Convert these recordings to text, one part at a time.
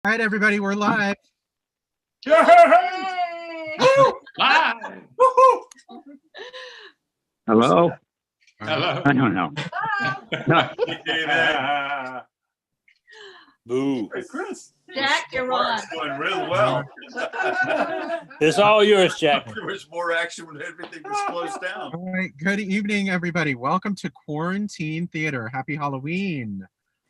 All right, everybody, we're live. Live. Hello? Hello. I don't know. Boo. Hey, Chris. Jack, you're on. Mark's doing real well. It's all yours, Jack. There was more action when everything was closed down. All right, good evening, everybody. Welcome to Quarantine Theater. Happy Halloween.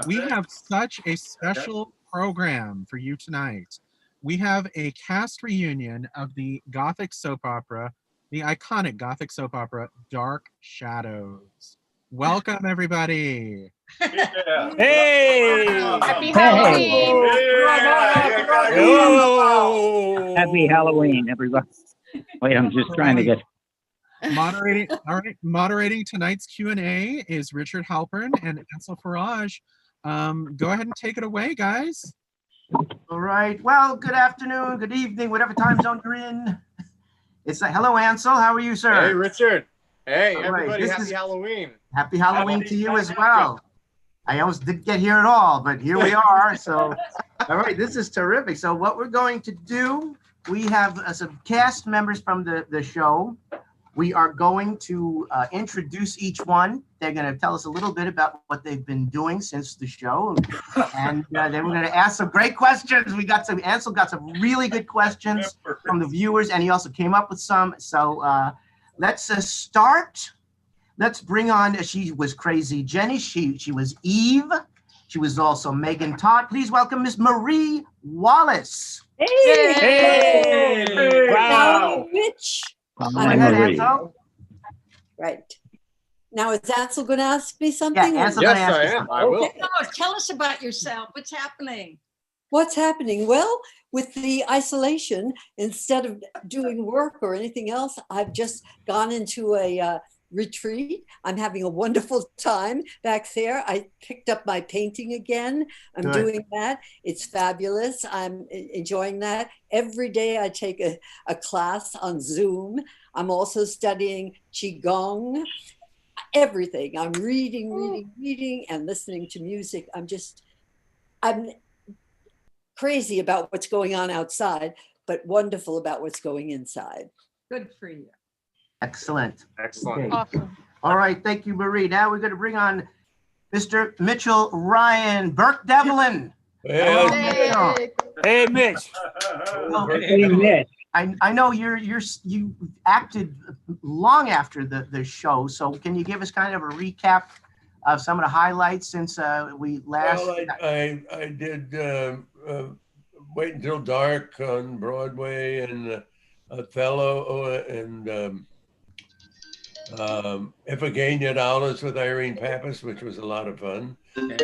We have such a special program for you tonight. We have a cast reunion of the Gothic soap opera, the iconic Gothic soap opera, Dark Shadows. Welcome, everybody. Yeah. Hey! Happy Halloween. Oh! Happy Halloween, everybody. Wait, I'm just trying to get... Moderating tonight's Q&A is Richard Halpern and Ansel Farage. Go ahead and take it away, guys. All right. Well, good afternoon, good evening, whatever time zone you're in. It's like, hello, Ansel. How are you, sir? Hey, Richard. Hey, All right, everybody. this Happy is- Halloween. Happy Halloween to you as well. I almost didn't get here at all, but here we are. So, all right, this is terrific. So what we're going to do, we have some cast members from the show. We are going to introduce each one. They're going to tell us a little bit about what they've been doing since the show. And then we're going to ask some great questions. Ansel got some really good questions from the viewers, and he also came up with some. So let's start. Let's bring on, she was Crazy Jenny. She was Eve. She was also Megan Todd. Please welcome Miss Marie Wallace. Hey! Wow. Rich. Go Hi, ahead, Marie. Ansel. Right. Now, is Ansel going to ask me Yeah, something? Ansel. Yes, gonna ask I you am. something. I will. Okay. Oh, tell us about yourself. What's happening? What's happening? Well, with the isolation, instead of doing work or anything else, I've just gone into a retreat. I'm having a wonderful time back there. I picked up my painting again. I'm Good. doing that. It's fabulous. I'm enjoying that. Every day I take a class on Zoom. I'm also studying Qigong, everything. I'm reading, and listening to music. I'm crazy about what's going on outside, but wonderful about what's going inside. Good for you. Excellent. Excellent. Okay. Awesome. All right, thank you, Marie. Now we're going to bring on Mr. Mitchell Ryan, Burke Devlin. Hello, Mitchell. Hey, Mitch. Hey, Mitch. I know you acted long after the show, so can you give us kind of a recap of some of the highlights since we last? Well, I did Wait Until Dark on Broadway and Othello and Iphigenia at Alice with Irene Pappas, which was a lot of fun. And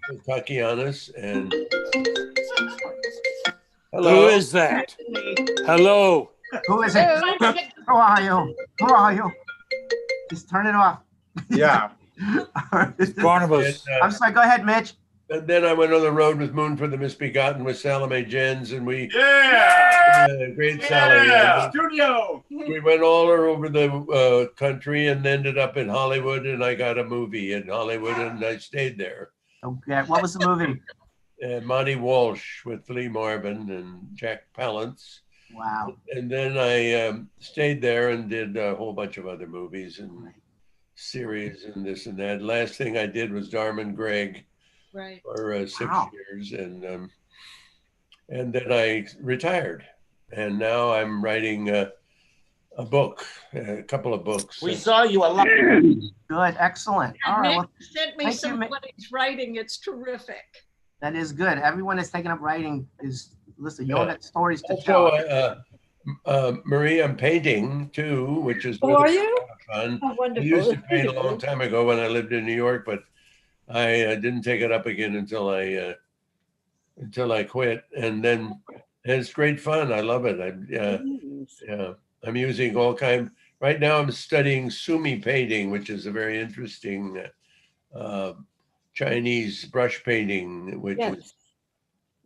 with Takianis and hello. Who is that? Hello. Who is it? Who are you? Who are you? Just turn it off. Yeah. Barnabas. I'm sorry. Go ahead, Mitch. And then I went on the road with Moon for the Misbegotten with Salome Jens, and we great Sally. Yeah. Studio. We went all over the country and ended up in Hollywood, and I got a movie in Hollywood, and I stayed there. Okay. What was the movie? Monty Walsh with Lee Marvin and Jack Palance. Wow. And then I stayed there and did a whole bunch of other movies and series and this and that. Last thing I did was Darman Gregg Right. for 6 Wow. years, and then I retired, and now I'm writing a book, a couple of books. We saw you a lot. Good. Excellent. All And right. Nick Well, sent me thank you, some Ma- of what he's writing. It's terrific. that is good. Everyone that's taken up writing is, listen, you all Yeah. got stories to Also, tell. Marie, I'm painting too, which is Oh, are really you? fun. Oh, I wonderful. used to paint a long time ago when I lived in New York, but I didn't take it up again until I quit. And then it's great fun. I love it. I'm using all kind. Right now, I'm studying Sumi painting, which is a very interesting Chinese brush painting, which Yes. is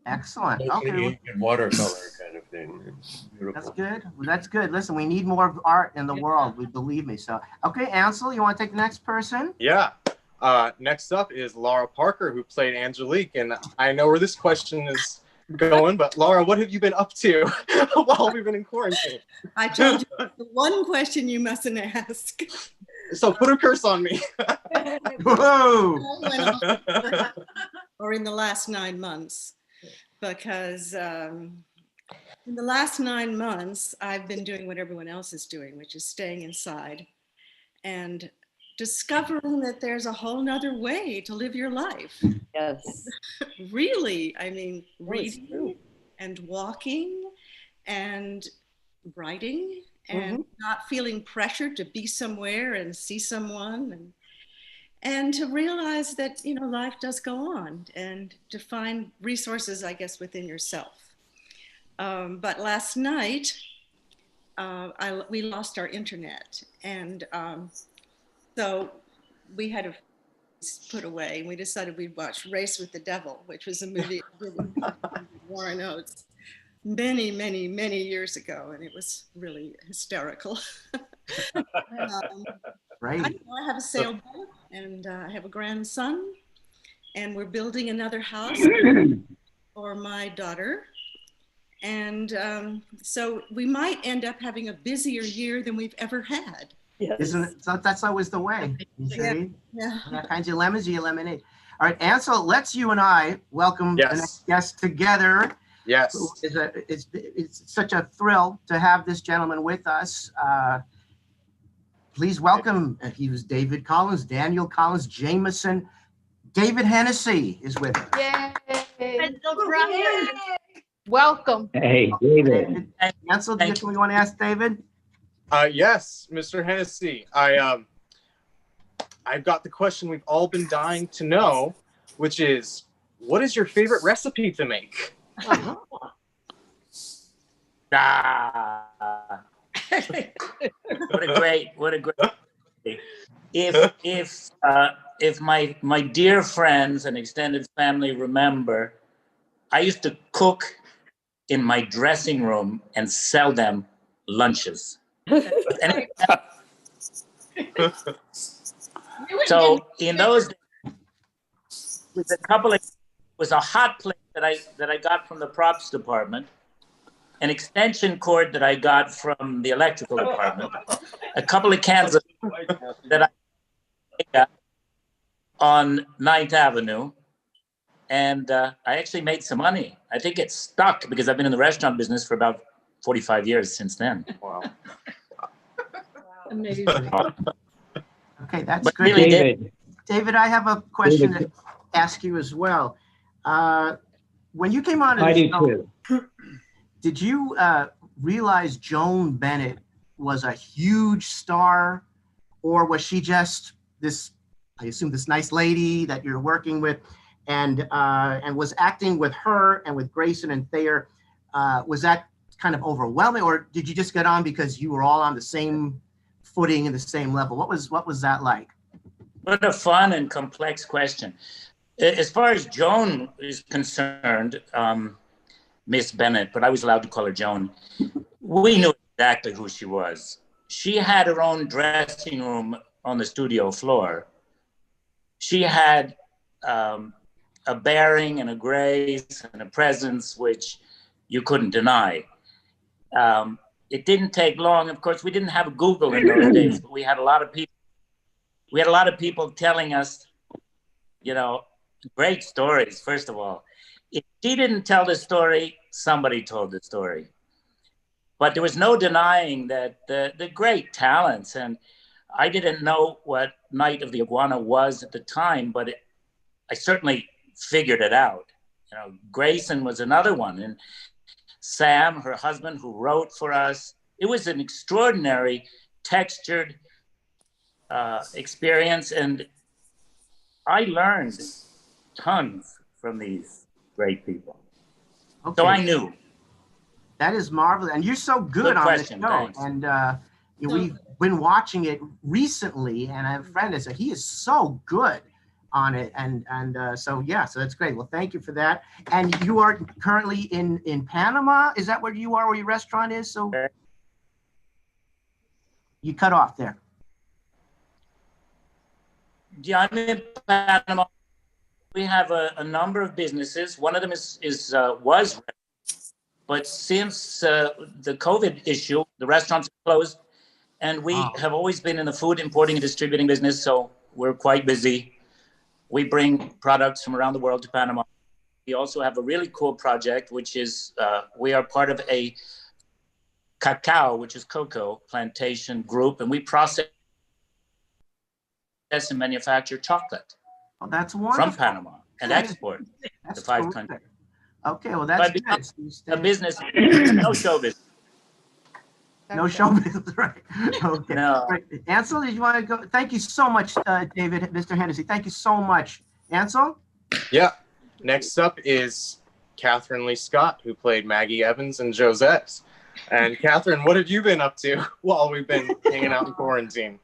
Excellent. mostly Okay. ink and watercolor kind of thing. It's That's beautiful. good. Well, that's good. Listen, we need more of art in the world. We believe me. So, okay, Ansel, you want to take the next person? Yeah. Next up is Laura Parker, who played Angelique. And I know where this question is going, but Laura, what have you been up to while we've been in quarantine? I told you the one question you mustn't ask. So put a curse on me. Whoa! Or in the last 9 months, because in the last 9 months, I've been doing what everyone else is doing, which is staying inside and discovering that there's a whole nother way to live your life. Yes. Really, I mean, it's reading true. and walking and writing and not feeling pressured to be somewhere and see someone and to realize that, you know, life does go on and to find resources, I guess, within yourself. But last night, we lost our internet, and so we had to put away, and we decided we'd watch Race with the Devil, which was a movie with Warren Oates many, many, many years ago, and it was really hysterical. Right. I have a sailboat, and I have a grandson, and we're building another house for my daughter. And so we might end up having a busier year than we've ever had. Yes. Isn't it? So that's always the way. You see? Yeah. All kinds of lemons, you lemonade. All right, Ansel, let's you and I welcome the next guest together. Yes. It's such a thrill to have this gentleman with us. Please welcome, he was David Collins, Daniel Collins, Jameson. David Henesy is with us. Yay! Welcome. Hey, David. Ansel, do you want to ask David? Yes, Mr. Henesy. I've got the question we've all been dying to know, which is, what is your favorite recipe to make? What a great if my dear friends and extended family remember, I used to cook in my dressing room and sell them lunches. So in those days, was a hot plate that I got from the props department, an extension cord that I got from the electrical department, a couple of cans of that I got on 9th Avenue, and I actually made some money. I think it stuck because I've been in the restaurant business for about 45 years since then. Wow. Amazing. Okay, that's But great. really, David, I have a question to ask you as well. When you came on I the do show, too. did you realize Joan Bennett was a huge star, or was she just this, I assume, this nice lady that you're working with, and was acting with her and with Grayson and Thayer? Was that kind of overwhelming, or did you just get on because you were all on the same footing and the same level? What was that like? what a fun and complex question. As far as Joan is concerned, Miss Bennett, but I was allowed to call her Joan, we knew exactly who she was. She had her own dressing room on the studio floor. She had a bearing and a grace and a presence which you couldn't deny. It didn't take long. Of course, we didn't have Google in those days, but we had a lot of people. We had a lot of people telling us, you know, great stories. First of all, if she didn't tell the story, somebody told the story. But there was no denying that the great talents, and I didn't know what Night of the Iguana was at the time, but I certainly figured it out. You know, Grayson was another one, and Sam, her husband, who wrote for us. It was an extraordinary, textured experience, and I learned tons from these great people. Okay. So I knew. That is marvelous, and you're so good, Good on question, the show. thanks. And we've been watching it recently, and I have a friend that said he is so good on it, and so yeah, so that's great. Well, thank you for that. And you are currently in Panama. Is that where you are? Where your restaurant is? So you cut off there. Yeah, I'm in Panama. We have a number of businesses. One of them was, but since the COVID issue, the restaurants are closed, and we have always been in the food importing and distributing business, so we're quite busy. We bring products from around the world to Panama. We also have a really cool project, which is we are part of a cacao, which is cocoa plantation group, and we process and manufacture chocolate. Oh, that's wonderful. From Panama and export to 5 countries. Okay, well, that's But good. a business, no show business. No show business, right? Okay. No. Right. Ansel, did you want to go? Thank you so much, David, Mr. Henesy. Thank you so much. Ansel? Yeah. Next up is Kathryn Lee Scott, who played Maggie Evans and Josette. And Kathryn, what have you been up to while we've been hanging out in quarantine?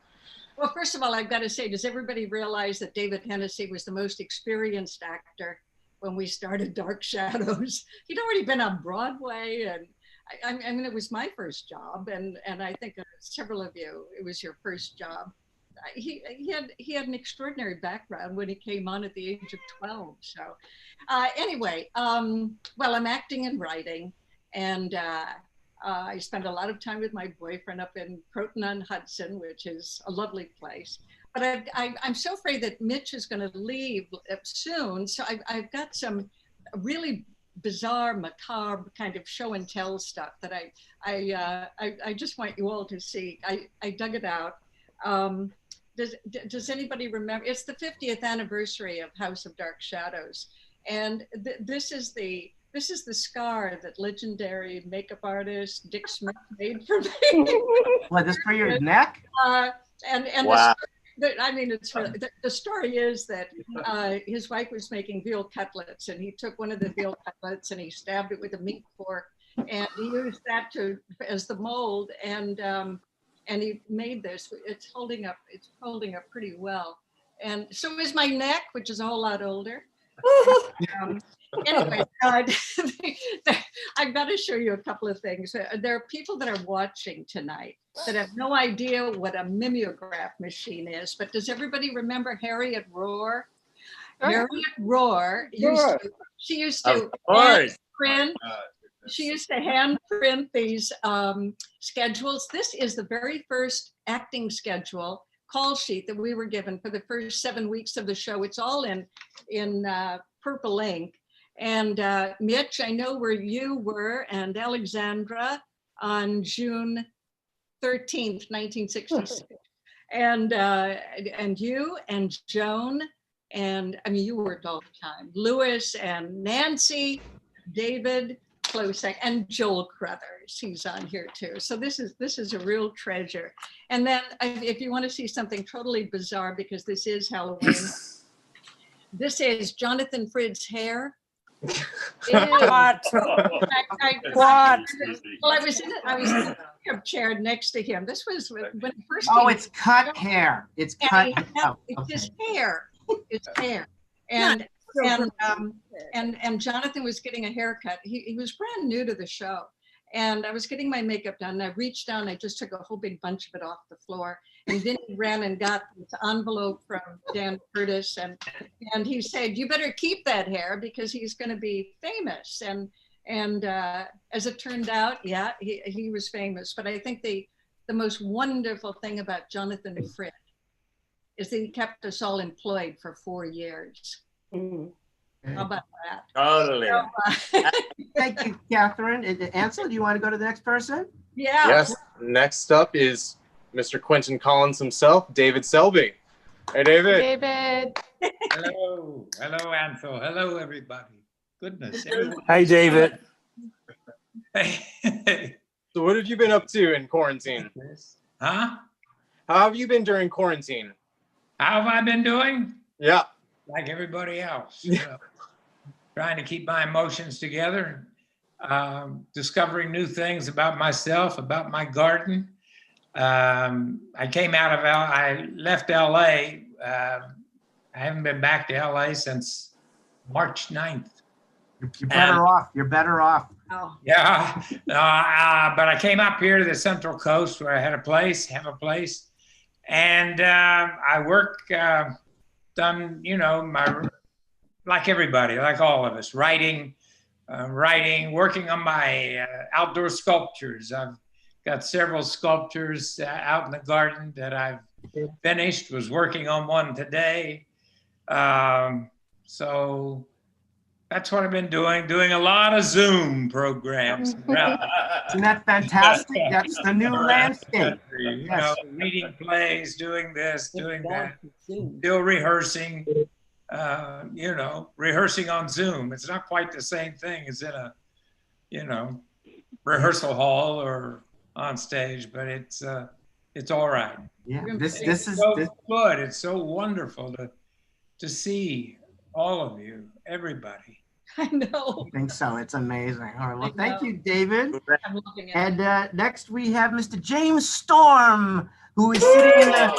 Well, first of all, I've got to say, does everybody realize that David Henesy was the most experienced actor when we started Dark Shadows? He'd already been on Broadway, and I mean, it was my first job, and I think several of you, it was your first job. He had an extraordinary background when he came on at the age of 12. So anyway, well, I'm acting and writing, and I spend a lot of time with my boyfriend up in Croton-on-Hudson, which is a lovely place. But I'm so afraid that Mitch is going to leave soon. So I've got some really bizarre, macabre kind of show and tell stuff that I just want you all to see. I dug it out. Does anybody remember? It's the 50th anniversary of House of Dark Shadows, and this is the scar that legendary makeup artist Dick Smith made for me. What, this for your neck? And wow. I mean, it's really, the story is that his wife was making veal cutlets, and he took one of the veal cutlets and he stabbed it with a meat fork, and he used that as the mold, and he made this. It's holding up pretty well, and so is my neck, which is a whole lot older. Anyway, I've got to show you a couple of things. There are people that are watching tonight that have no idea what a mimeograph machine is, but does everybody remember Harriet Rohr? Harriet Rohr used to hand print. She used to hand print these schedules. This is the very first acting schedule call sheet that we were given for the first 7 weeks of the show. It's all in purple ink. And Mitch, I know where you were, and Alexandra on June 13th, 1966. And you and Joan, and I mean, you worked all the time. Louis and Nancy, David, Klosek, and Joel Crothers, he's on here too. So this is a real treasure. And then if you want to see something totally bizarre, because this is Halloween, this is Jonathan Frid's hair. What? What? Well, I was in the chair next to him. This was when he first came. Oh, it's cut hair. It's cut. It's his hair. It's hair. And Jonathan was getting a haircut. He was brand new to the show. And I was getting my makeup done, and I reached down, I just took a whole big bunch of it off the floor. And then he ran and got this envelope from Dan Curtis, and he said, "You better keep that hair because he's going to be famous." And as it turned out, yeah, he was famous. But I think the most wonderful thing about Jonathan Frid is that he kept us all employed for 4 years. Mm. How about that? Totally. So, thank you, Kathryn. Ansel, do you want to go to the next person? Yeah. Yes. Next up is Mr. Quentin Collins himself, David Selby. Hey, David. David. Hello. Hello, Ansel. Hello, everybody. Goodness. Everyone. Hey, David. So what have you been up to in quarantine? Huh? How have you been during quarantine? How have I been doing? Yeah. Like everybody else. Trying to keep my emotions together, discovering new things about myself, about my garden. I left LA. I haven't been back to LA since March 9th. You're better off. You're better off. Oh. Yeah, but I came up here to the Central Coast where I have a place, and I work done, you know, like everybody, like all of us, writing, working on my outdoor sculptures. I've got several sculptures out in the garden that I've finished, was working on one today. So that's what I've been doing a lot of Zoom programs. Isn't that fantastic? That's the new landscape. You know, reading plays, doing this, doing that, still rehearsing, you know, rehearsing on Zoom. It's not quite the same thing as in a, you know, rehearsal hall or on stage, but it's all right. Yeah, this is so good. It's so wonderful to see all of you, everybody. I know. I think so. It's amazing. All right. Well, thank you, David. I'm looking at And next we have Mr. James Storm, who is sitting in the.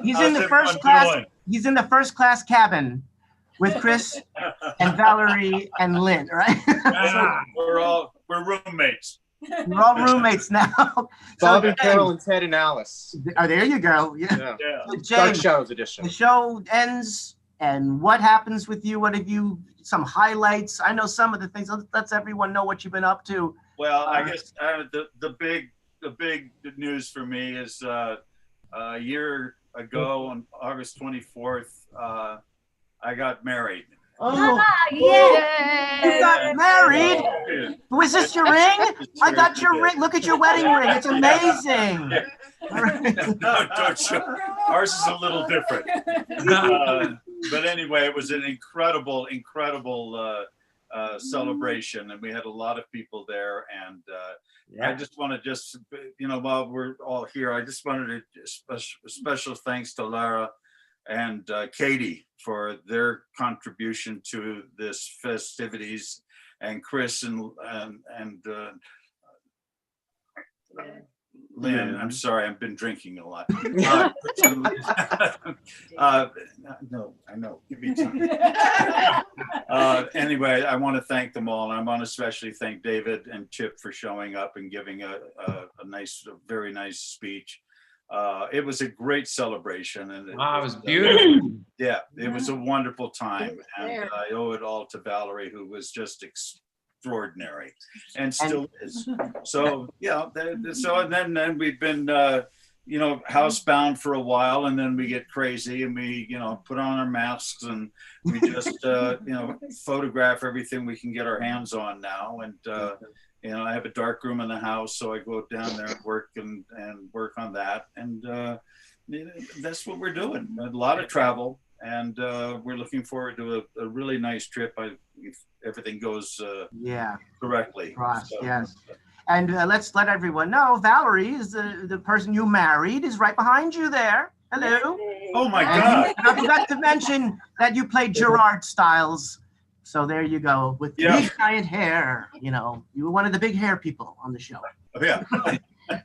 He's in the first class. He's in the first class cabin with Chris and Valerie and Lynn. Right? We're roommates. We're all roommates now. Bob So, and Carol and Ted and Alice. Oh, there you go. Yeah. Yeah. So, Dark James, Shadows edition. the show ends, and what happens with you? What have you? Some highlights. I know some of the things. Let's everyone know what you've been up to. Well, I guess the big news for me is a year ago on August 24th, I got married. Oh, yeah! You got married? Was this your ring? I got your ring. Look at your wedding ring. It's amazing. No, don't show. Ours is a little different. But anyway, it was an incredible celebration, and we had a lot of people there. And I just want to you know, while we're all here, I just wanted to special thanks to Lara and Katie for their contribution to this festivities, and Chris and Lynn. I'm sorry, I've been drinking a lot. No, I know. Give me time. Anyway, I want to thank them all, and I want to especially thank David and Chip for showing up and giving a very nice speech. It was a great celebration, and it was beautiful. Yeah, it was a wonderful time, and I owe it all to Valerie, who was just extraordinary, and still is. So yeah, so then we've been you know, housebound for a while, and then we get crazy, and we, you know, put on our masks, and we just you know, photograph everything we can get our hands on now, and you know, I have a dark room in the house, so I go down there and work on that. And that's what we're doing. A lot of travel, and we're looking forward to a really nice trip. If everything goes correctly. Right, So, yes. And let's let everyone know, Valerie is the person you married, is right behind you there. Hello. Oh my God. And I forgot to mention that you played Gerard Stiles. So there you go, with big giant hair. You know, you were one of the big hair people on the show. Oh, yeah.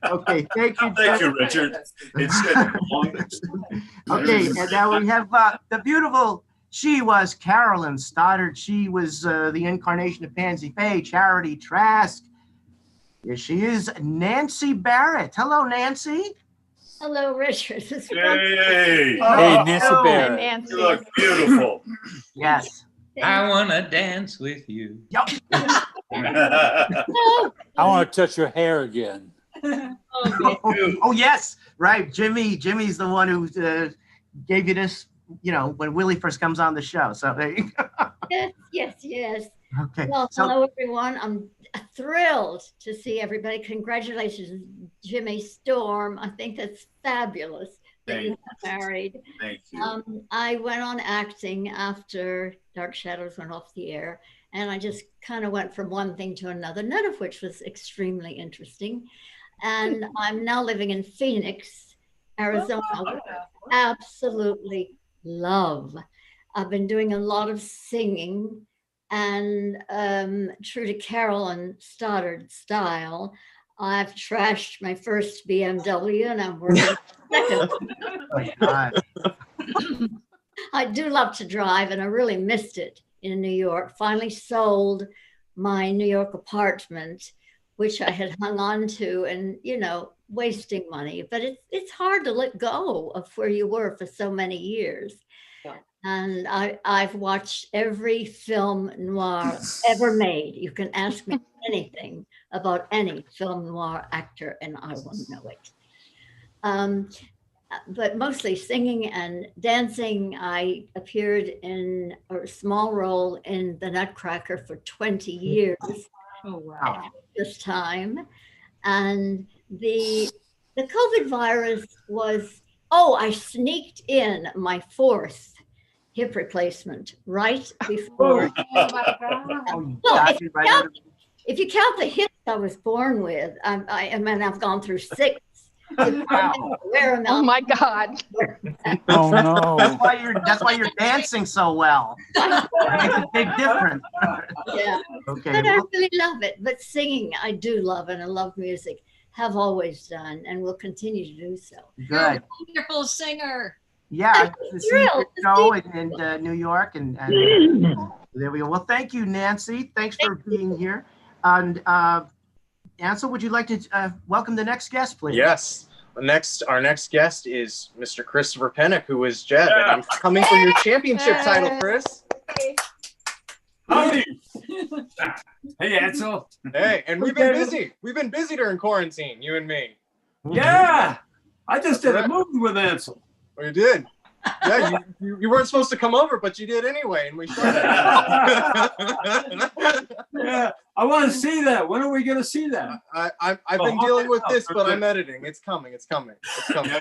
Okay, thank you. Thank you, Richard. It's Okay, and now we have the beautiful. She was Carolyn Stoddard. She was the incarnation of Pansy Faye, Charity Trask. Here she is, Nancy Barrett. Hello, Nancy. Hello, Richard. Hey, Nancy Barrett. Nancy. You look beautiful. Yes. I want to dance with you. I want to touch your hair again. Oh, yes, right. Jimmy's the one who gave you this, you know, when Willie first comes on the show. So there you go. Yes. Okay. Well, so, hello, everyone. I'm thrilled to see everybody. Congratulations, Jimmy Storm. I think that's fabulous that you got married. Thank you. I went on acting after Dark Shadows went off the air, and I just kind of went from one thing to another, none of which was extremely interesting. And I'm now living in Phoenix, Arizona, which I absolutely love. I've been doing a lot of singing, and true to Carol and Stoddard style, I've trashed my first BMW, and I'm working second. I do love to drive, and I really missed it in New York. Finally sold my New York apartment which I had hung on to and, wasting money. But it's hard to let go of where you were for so many years. Yeah. And I've watched every film noir ever made. You can ask me anything about any film noir actor and I will know it. But mostly singing and dancing. I appeared in a small role in The Nutcracker for 20 years. Oh, wow. This time. And the COVID virus was, I sneaked in my 4th hip replacement right before. If you count the hips I was born with, I've gone through 6. Oh my God. Oh no. That's why you're dancing so well. It makes a big difference. Yeah. Okay. But I really love it. But singing, I do love, and I love music. Have always done, and will continue to do so. Good. You're a wonderful singer. Yeah, I got to see your show in New York, and there we go. Well, thank you, Nancy. Thanks for being here. And Ansel, would you like to welcome the next guest, please? Yes. Our next guest is Mr. Christopher Penick, who is Jed, and I'm coming for your championship title, Chris. Howdy. Hey, Ansel. Hey, and we've been busy. We've been busy during quarantine, you and me. Yeah, I just did a movie with Ansel. Oh, you did? Yeah, you weren't supposed to come over, but you did anyway, and we started. Yeah, I want to see that. When are we going to see that? I've been dealing with this, but I'm editing. It's coming. It's coming. It's coming.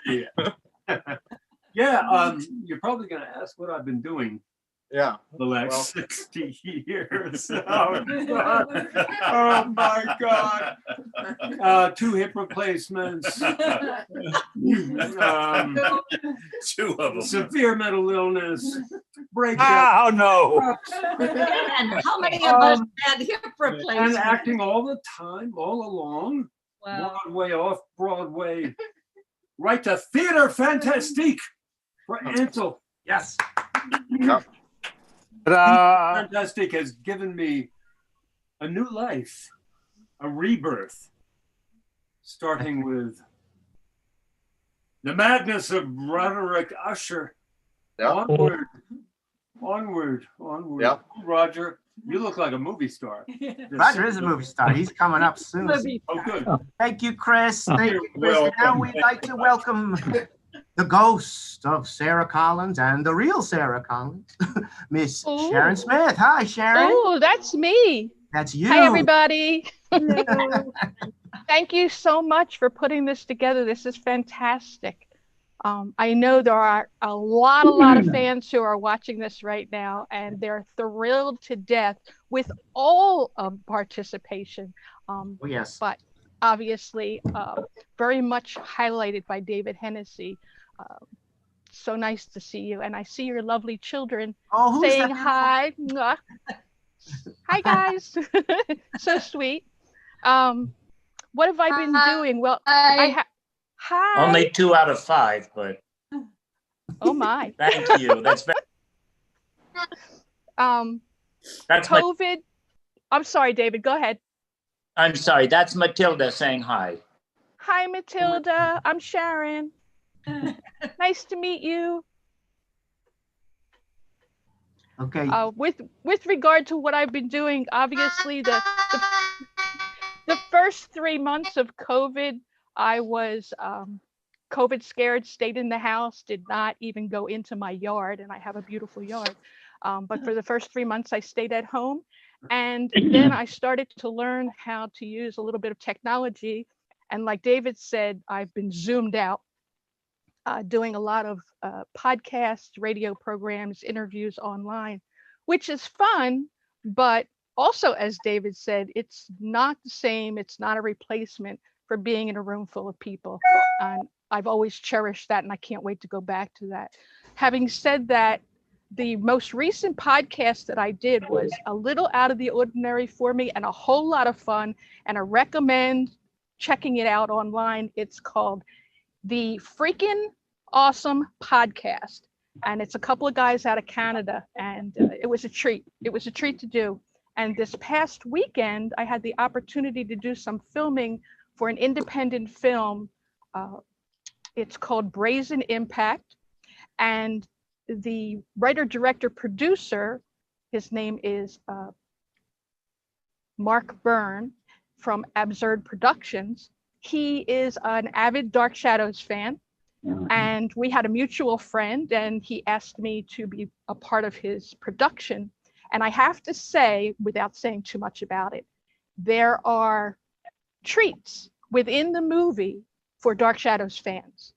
Yeah. You're probably going to ask what I've been doing. Yeah. The last 60 years. Oh my God. 2 hip replacements. 2 of them. Severe mental illness. Oh no. And how many of us had hip replacements? And acting all the time, all along. Wow. Broadway, off Broadway. Right to Theater Fantastique for Ansel. Yes. Yep. Fantastic has given me a new life, a rebirth, starting with the madness of Roderick Usher. Yep. Onward. Yep. Roger, you look like a movie star. Roger is a movie star. He's coming up soon. Oh, good. Thank you, Chris. Thank you, Chris. And now we'd like to welcome the ghost of Sarah Collins and the real Sarah Collins, Miss Sharon Smith. Hi, Sharon. Oh, that's me. That's you. Hi, everybody. Thank you so much for putting this together. This is fantastic. I know there are a lot of fans who are watching this right now, and they're thrilled to death with all of participation. Yes. But obviously, very much highlighted by David Henesy. So nice to see you, and I see your lovely children saying hi. Mwah. Hi guys. So sweet. What have I been doing? Well, hi. Only 2 out of 5, but oh my. Thank you. That's very that's COVID. I'm sorry, David, go ahead. I'm sorry, that's Matilda saying hi. Hi, Matilda. I'm Sharon. Nice to meet you. Okay. With regard to what I've been doing, obviously the first 3 months of COVID, I was COVID scared, stayed in the house, did not even go into my yard, and I have a beautiful yard. But for the first 3 months, I stayed at home. And then I started to learn how to use a little bit of technology. And like David said, I've been zoomed out, doing a lot of podcasts, radio programs, interviews online, which is fun. But also, as David said, it's not the same. It's not a replacement for being in a room full of people. And I've always cherished that, and I can't wait to go back to that. Having said that, the most recent podcast that I did was a little out of the ordinary for me and a whole lot of fun, and I recommend checking it out online. It's called The Freaking Awesome Podcast, and it's a couple of guys out of Canada, and it was a treat. It was a treat to do. And this past weekend, I had the opportunity to do some filming for an independent film. It's called Brazen Impact. And the writer, director, producer, his name is Mark Byrne from Absurd Productions. He is an avid Dark Shadows fan. And we had a mutual friend, and he asked me to be a part of his production. And I have to say, without saying too much about it, there are treats within the movie for Dark Shadows fans,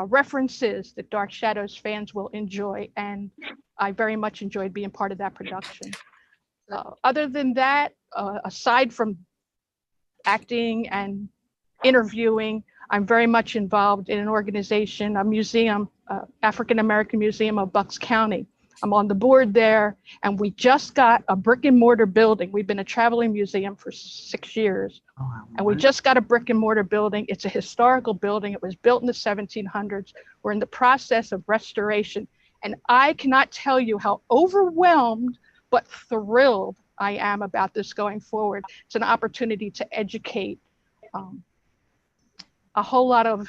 references that Dark Shadows fans will enjoy. And I very much enjoyed being part of that production. Other than that, aside from acting and interviewing, I'm very much involved in an organization, a museum, African American Museum of Bucks County. I'm on the board there, and we just got a brick and mortar building. We've been a traveling museum for 6 years, and we just got a brick and mortar building. It's a historical building. It was built in the 1700s. We're in the process of restoration, and I cannot tell you how overwhelmed but thrilled I am about this going forward. It's an opportunity to educate a whole lot of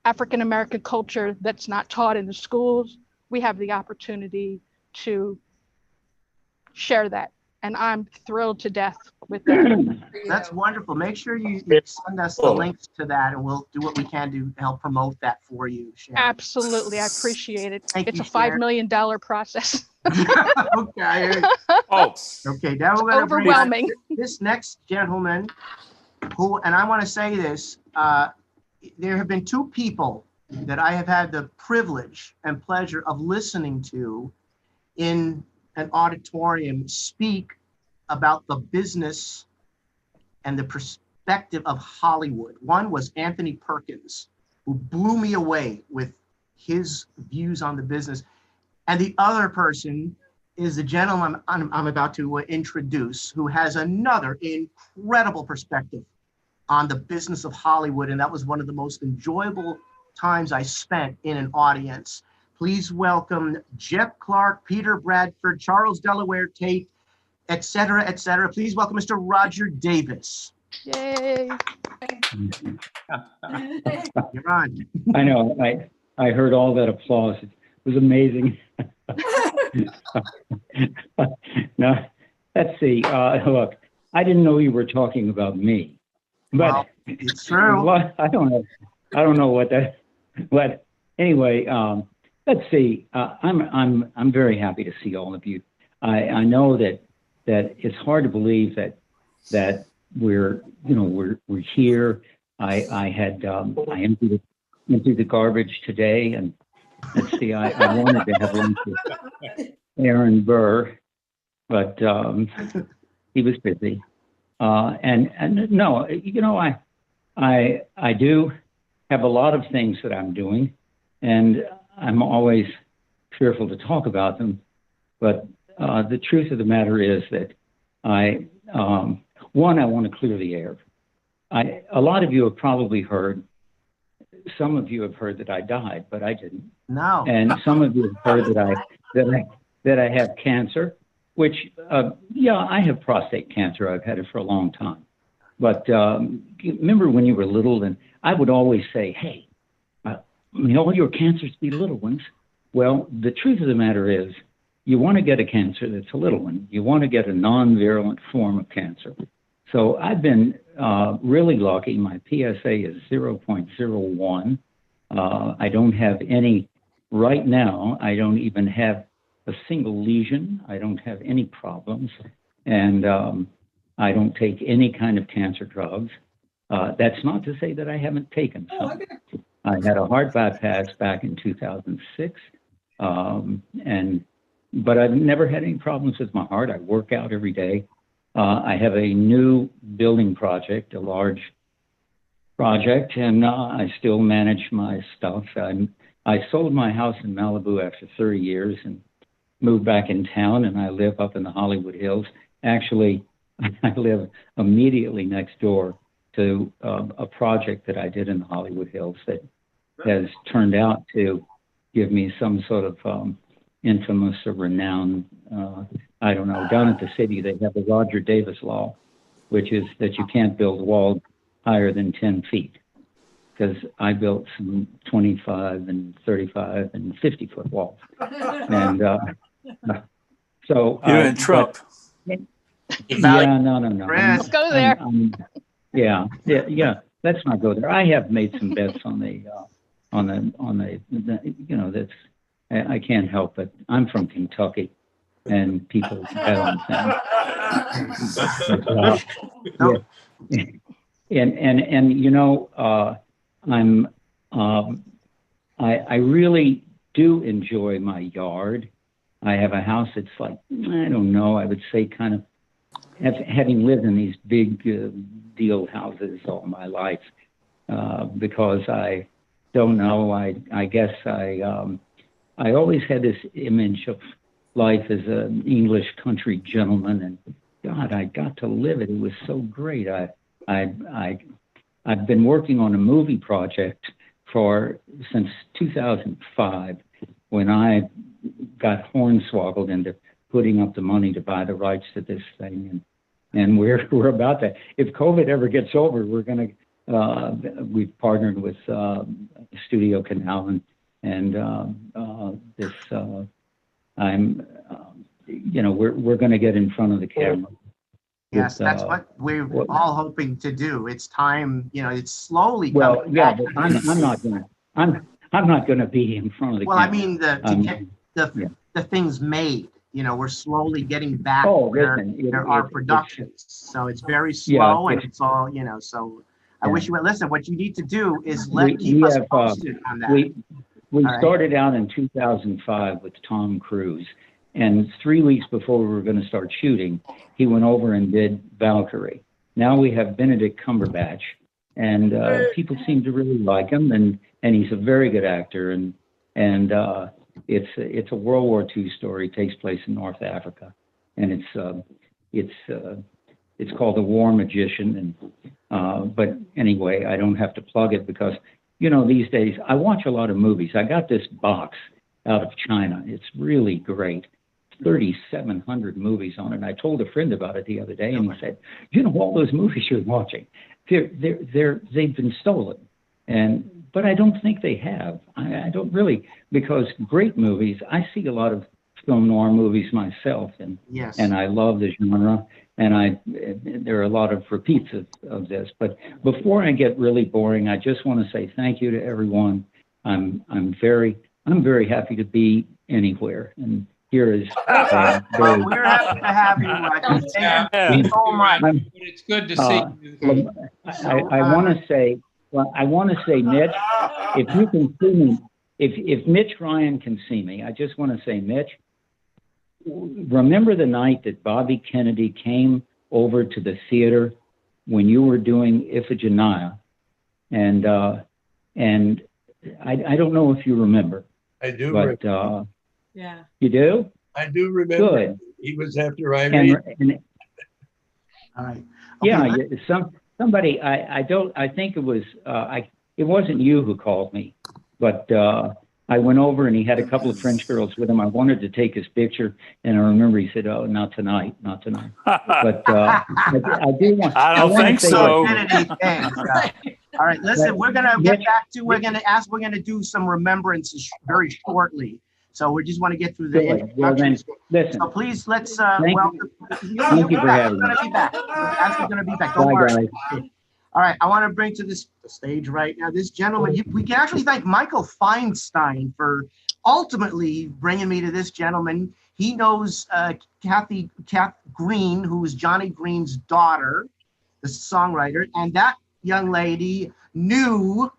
African American culture that's not taught in the schools. We have the opportunity to share that, and I'm thrilled to death with that. That's wonderful. Make sure you send us the links to that, and we'll do what we can to help promote that for you, Sharon. Absolutely, I appreciate it. Thank it's you, a $5 Sharon. million process. Okay. Oh, Okay, now we're going to bring overwhelming. this next gentleman who, and I want to say this, there have been two people that I have had the privilege and pleasure of listening to in an auditorium speak about the business and the perspective of Hollywood. One was Anthony Perkins, who blew me away with his views on the business. And the other person is the gentleman I'm about to introduce, who has another incredible perspective on the business of Hollywood. And that was one of the most enjoyable times I spent in an audience. Please welcome Jeff Clark, Peter Bradford, Charles Delaware Tate, et cetera, et cetera. Please welcome Mr. Roger Davis. Yay. You're on. I know. I heard all that applause. It was amazing. Now, let's see. Look, I didn't know you were talking about me, but well, it's true. I don't know. I don't know what that. But anyway, let's see. I'm very happy to see all of you. I know that it's hard to believe that we're here. I emptied the garbage today, and let's see. I wanted to have lunch with Aaron Burr, but he was busy. And no, I do have a lot of things that I'm doing, and I'm always fearful to talk about them. But the truth of the matter is that I want to clear the air. A lot of you have probably heard, some of you have heard that I died, but I didn't. No. And some of you have heard that I have cancer, which, I have prostate cancer. I've had it for a long time. But remember when you were little, and I would always say, hey, may all your cancers be little ones. Well, the truth of the matter is, you want to get a cancer that's a little one. You want to get a non-virulent form of cancer. So I've been really lucky. My PSA is 0.01. I don't have any, right now, I don't even have a single lesion. I don't have any problems. And I don't take any kind of cancer drugs. That's not to say that I haven't taken some. I had a heart bypass back in 2006. But I've never had any problems with my heart. I work out every day. I have a new building project, a large project, and I still manage my stuff. I sold my house in Malibu after 30 years and moved back in town, and I live up in the Hollywood Hills. Actually, I live immediately next door to a project that I did in the Hollywood Hills that has turned out to give me some sort of infamous or renowned. I don't know. Down at the city, they have the Roger Davis law, which is that you can't build walls higher than 10 feet. Because I built some 25 and 35 and 50-foot walls. And so you're in Trump. Yeah, no. Let's go there. Yeah. Let's not go there. I have made some bets on the that's I can't help it. I'm from Kentucky, and people bet on things. I really do enjoy my yard. I have a house that's like, I don't know, I would say kind of, having lived in these big deal houses all my life, because I don't know, I guess I always had this image of life as an English country gentleman, and God, I got to live it. It was so great. I've been working on a movie project since 2005, when I got hornswoggled into putting up the money to buy the rights to this thing, and we're about to. If COVID ever gets over, we're gonna. We've partnered with Studio Canal and this. We're going to get in front of the camera. Yes, that's what we're all hoping to do. It's time, it's slowly. Well, yeah, but I'm not going to. I'm not going to be in front of the camera. I mean, to get the things made. We're slowly getting back where there are productions. So it's very slow, and it's all, So I wish you would listen. What you need to do is keep us posted on that. We started out in 2005 with Tom Cruise. And 3 weeks before we were going to start shooting, he went over and did Valkyrie. Now we have Benedict Cumberbatch, and people seem to really like him, and he's a very good actor. And it's a World War II story. It takes place in North Africa, and it's called The War Magician. And but anyway, I don't have to plug it because these days I watch a lot of movies. I got this box out of China. It's really great. 3,700 movies on it. And I told a friend about it the other day, and he said, all those movies you're watching, they've been stolen. But I don't think they have. I don't really, because great movies, I see a lot of film noir movies myself, and I love the genre, and there are a lot of repeats of this. But before I get really boring, I just want to say thank you to everyone. I'm very happy to be anywhere, and here is. We're happy to have you. Thank you so much. It's good to see you. I want to say, Mitch, if you can see me, if Mitch Ryan can see me, I just want to say, Mitch, remember the night that Bobby Kennedy came over to the theater when you were doing Iphigenia, and I don't know if you remember. I do. But yeah, you do. I do remember. Good. He was after I read. All right. Okay, somebody. I think it was. It wasn't you who called me, but I went over and he had a couple of French girls with him. I wanted to take his picture, and I remember he said, "Oh, not tonight, not tonight." But I do want. I don't think so. All right, listen, we're gonna get back to. We're gonna do some remembrances very shortly. So we just want to get through the introduction. Listen. So please, let's welcome. Thank you for having me. We're gonna be back. We're gonna be back. Don't worry. All right, I want to bring to the stage right now this gentleman. We can actually thank Michael Feinstein for ultimately bringing me to this gentleman. He knows Kath Green, who is Johnny Green's daughter, the songwriter, and that young lady knew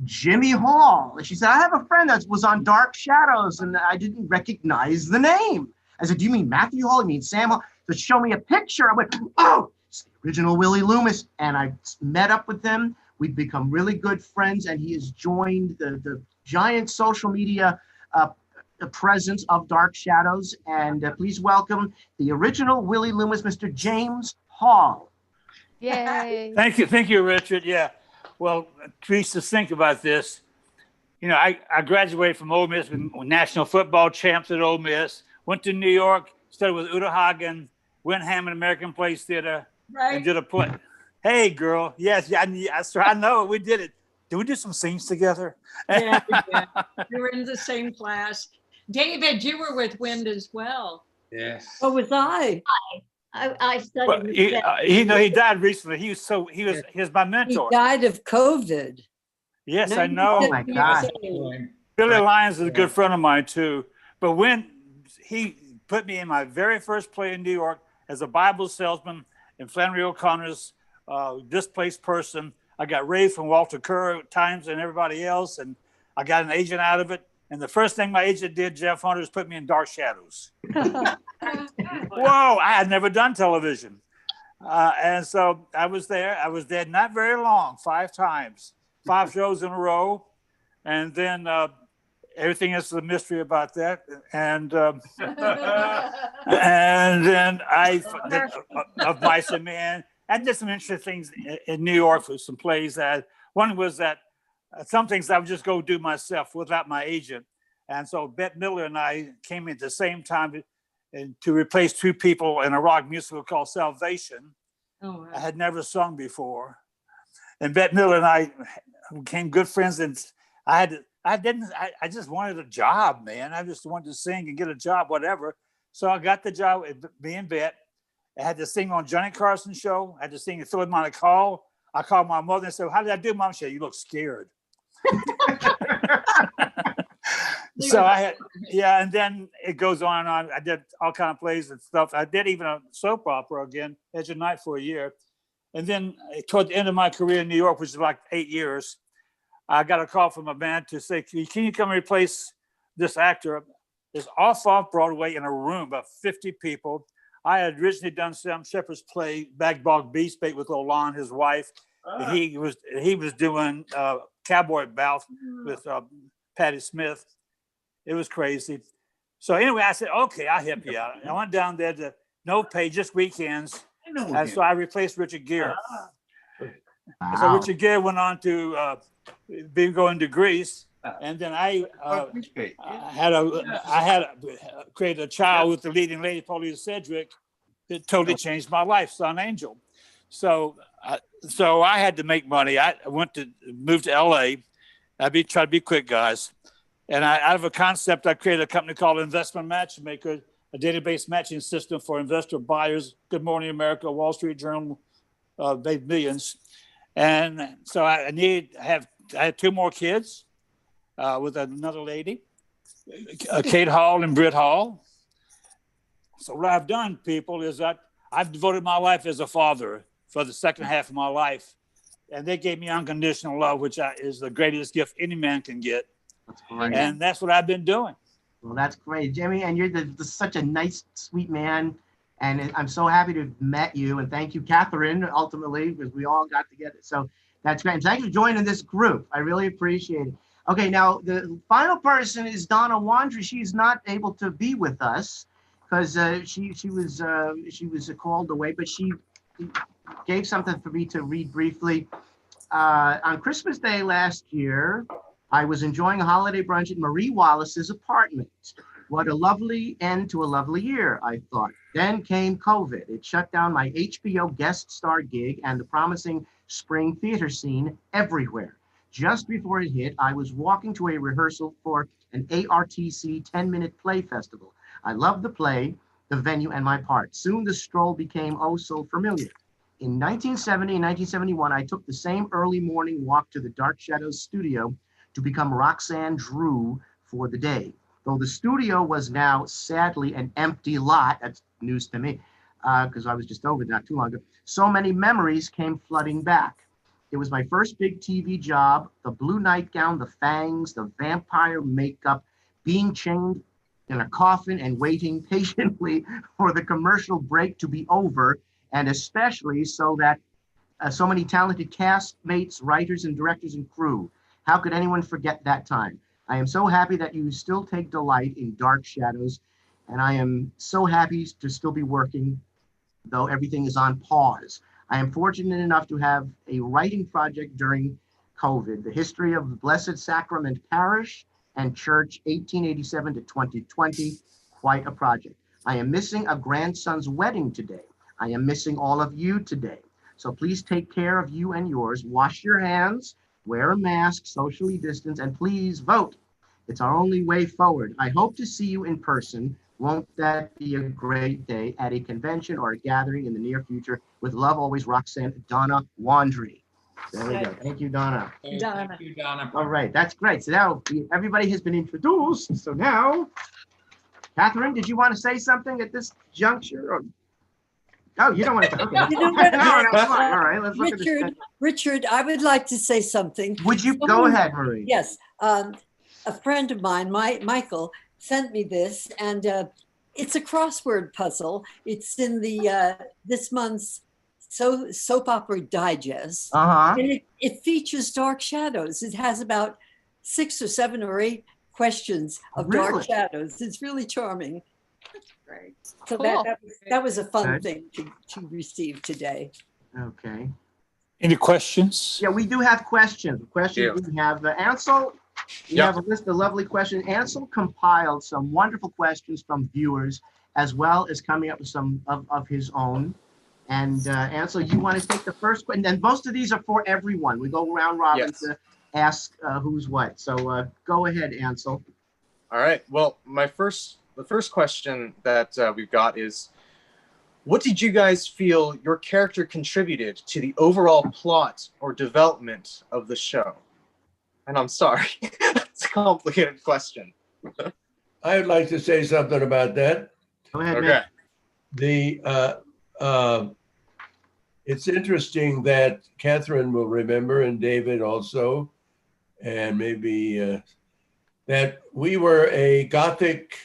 Jimmy Hall. And she said, I have a friend that was on Dark Shadows, and I didn't recognize the name. I said, do you mean Matthew Hall? You mean Sam Hall? So show me a picture. I went, oh, it's the original Willie Loomis. And I met up with him. We've become really good friends, and he has joined the giant social media presence of Dark Shadows. And please welcome the original Willie Loomis, Mr. James Hall. Yay. Thank you, Richard. Yeah. Well, Teresa, think about this. You know, I graduated from Ole Miss with national football champs at Ole Miss. Went to New York, studied with Uta Hagen, went Hammond American Place Theater, and did a play. Hey, girl. Yes, yeah, I know we did it. Did we do some scenes together? Yeah, we were in the same class. David, you were with Wind as well. Yes. So was I. I studied. But he died recently. He was my mentor. He died of COVID. Yes, I know. Oh my God. Billy Lyons is a good friend of mine too. But when he put me in my very first play in New York as a Bible salesman in Flannery O'Connor's Displaced Person, I got raised from Walter Kerr at times and everybody else, and I got an agent out of it. And the first thing my agent did, Jeff Hunter, is put me in Dark Shadows. Whoa, I had never done television. And so I was there. I was there not very long, 5 times, 5 shows in a row. And then everything is a mystery about that. And and then of Mice and Men. I did some interesting things in New York for some plays. One was that some things I would just go do myself without my agent. And so Bette Midler and I came in at the same time to replace 2 people in a rock musical called Salvation. Oh, wow. I had never sung before. And Bette Midler and I became good friends. And I just wanted a job, man. I just wanted to sing and get a job, whatever. So I got the job with me and Bette. I had to sing on Johnny Carson's show. I had to sing at Philharmonic Hall. I called my mother and said, "How did I do, Mom?" She said, "You look scared." So and then it goes on and on. I did all kind of plays and stuff. I did even a soap opera again, Edge of Night, for a year. And then toward the end of my career in New York, which is like 8 years, I got a call from a band to say, "Can you come and replace this actor?" It's off Broadway in a room, about 50 people. I had originally done Sam Shepard's play, Bagbog Beastbait, with Olan, his wife. And he was doing Cowboy Bouth with Patti Smith. It was crazy. So anyway, I said, "Okay, I'll help you out." I went down there to no pay, just weekends. And so I replaced Richard Gere. Wow. So Richard Gere went on to be going to Greece. And then I created a child with the leading lady, Paulina Sedgwick, that totally changed my life, Son Angel. So I had to make money. I moved to LA. Try to be quick, guys. And out of a concept, I created a company called Investment Matchmaker, a database matching system for investor buyers. Good Morning America, Wall Street Journal, made millions. And so I had 2 more kids. With another lady, Kate Hall and Britt Hall. So what I've done, people, is that I've devoted my life as a father for the second half of my life. And they gave me unconditional love, which is the greatest gift any man can get. That's great. And that's what I've been doing. Well, that's great, Jimmy. And you're such a nice, sweet man. And I'm so happy to have met you. And thank you, Kathryn, ultimately, because we all got together. So that's great. And thanks for joining this group. I really appreciate it. Okay, now the final person is Donna Wandrey. She's not able to be with us because she was called away, but she gave something for me to read briefly. On Christmas Day last year, I was enjoying a holiday brunch at Marie Wallace's apartment. What a lovely end to a lovely year, I thought. Then came COVID. It shut down my HBO guest star gig and the promising spring theater scene everywhere. Just before it hit, I was walking to a rehearsal for an ARTC 10-minute play festival. I loved the play, the venue, and my part. Soon the stroll became oh so familiar. In 1970 and 1971, I took the same early morning walk to the Dark Shadows studio to become Roxanne Drew for the day. Though the studio was now sadly an empty lot, that's news to me, because I was just over not too long ago, so many memories came flooding back. It was my first big TV job, the blue nightgown, the fangs, the vampire makeup, being chained in a coffin and waiting patiently for the commercial break to be over, and especially so that so many talented castmates, writers, and directors and crew. How could anyone forget that time? I am so happy that you still take delight in Dark Shadows, and I am so happy to still be working, though everything is on pause. I am fortunate enough to have a writing project during COVID, the history of the Blessed Sacrament Parish and Church, 1887 to 2020. Quite a project. I am missing a grandson's wedding today. I am missing all of you today. So please take care of you and yours. Wash your hands, wear a mask, socially distance, and please vote. It's our only way forward. I hope to see you in person. Won't that be a great day at a convention or a gathering in the near future? With love, always, Roxanne, Donna Wandrey. There we go. Thank you, Donna. Thank you, Donna. All right, that's great. So now everybody has been introduced. So now, Kathryn, did you want to say something at this juncture? Or... Oh, you don't want to. Okay. You know what? No, come on. All right, let's look at this. Richard, I would like to say something. Would you go ahead, Marie? Yes. A friend of mine, Michael, sent me this, and it's a crossword puzzle. It's in the this month's Soap Opera Digest. And it features Dark Shadows. It has about 6 or 7 or 8 questions of Dark Shadows. It's really charming. That's great. So Cool. that was a fun thing to receive today. Okay. Any questions? Yeah, we do have questions. We have Ansel. We have a list of lovely questions. Ansel compiled some wonderful questions from viewers, as well as coming up with some of his own. And Ansel, you want to take the first question? And most of these are for everyone. We go round robin to ask who's what. So go ahead, Ansel. All right. Well, the first question that we've got is, what did you guys feel your character contributed to the overall plot or development of the show? And I'm sorry, it's a complicated question. I would like to say something about that. Go ahead, okay. It's interesting that Kathryn will remember, and David also, and maybe that we were a Gothic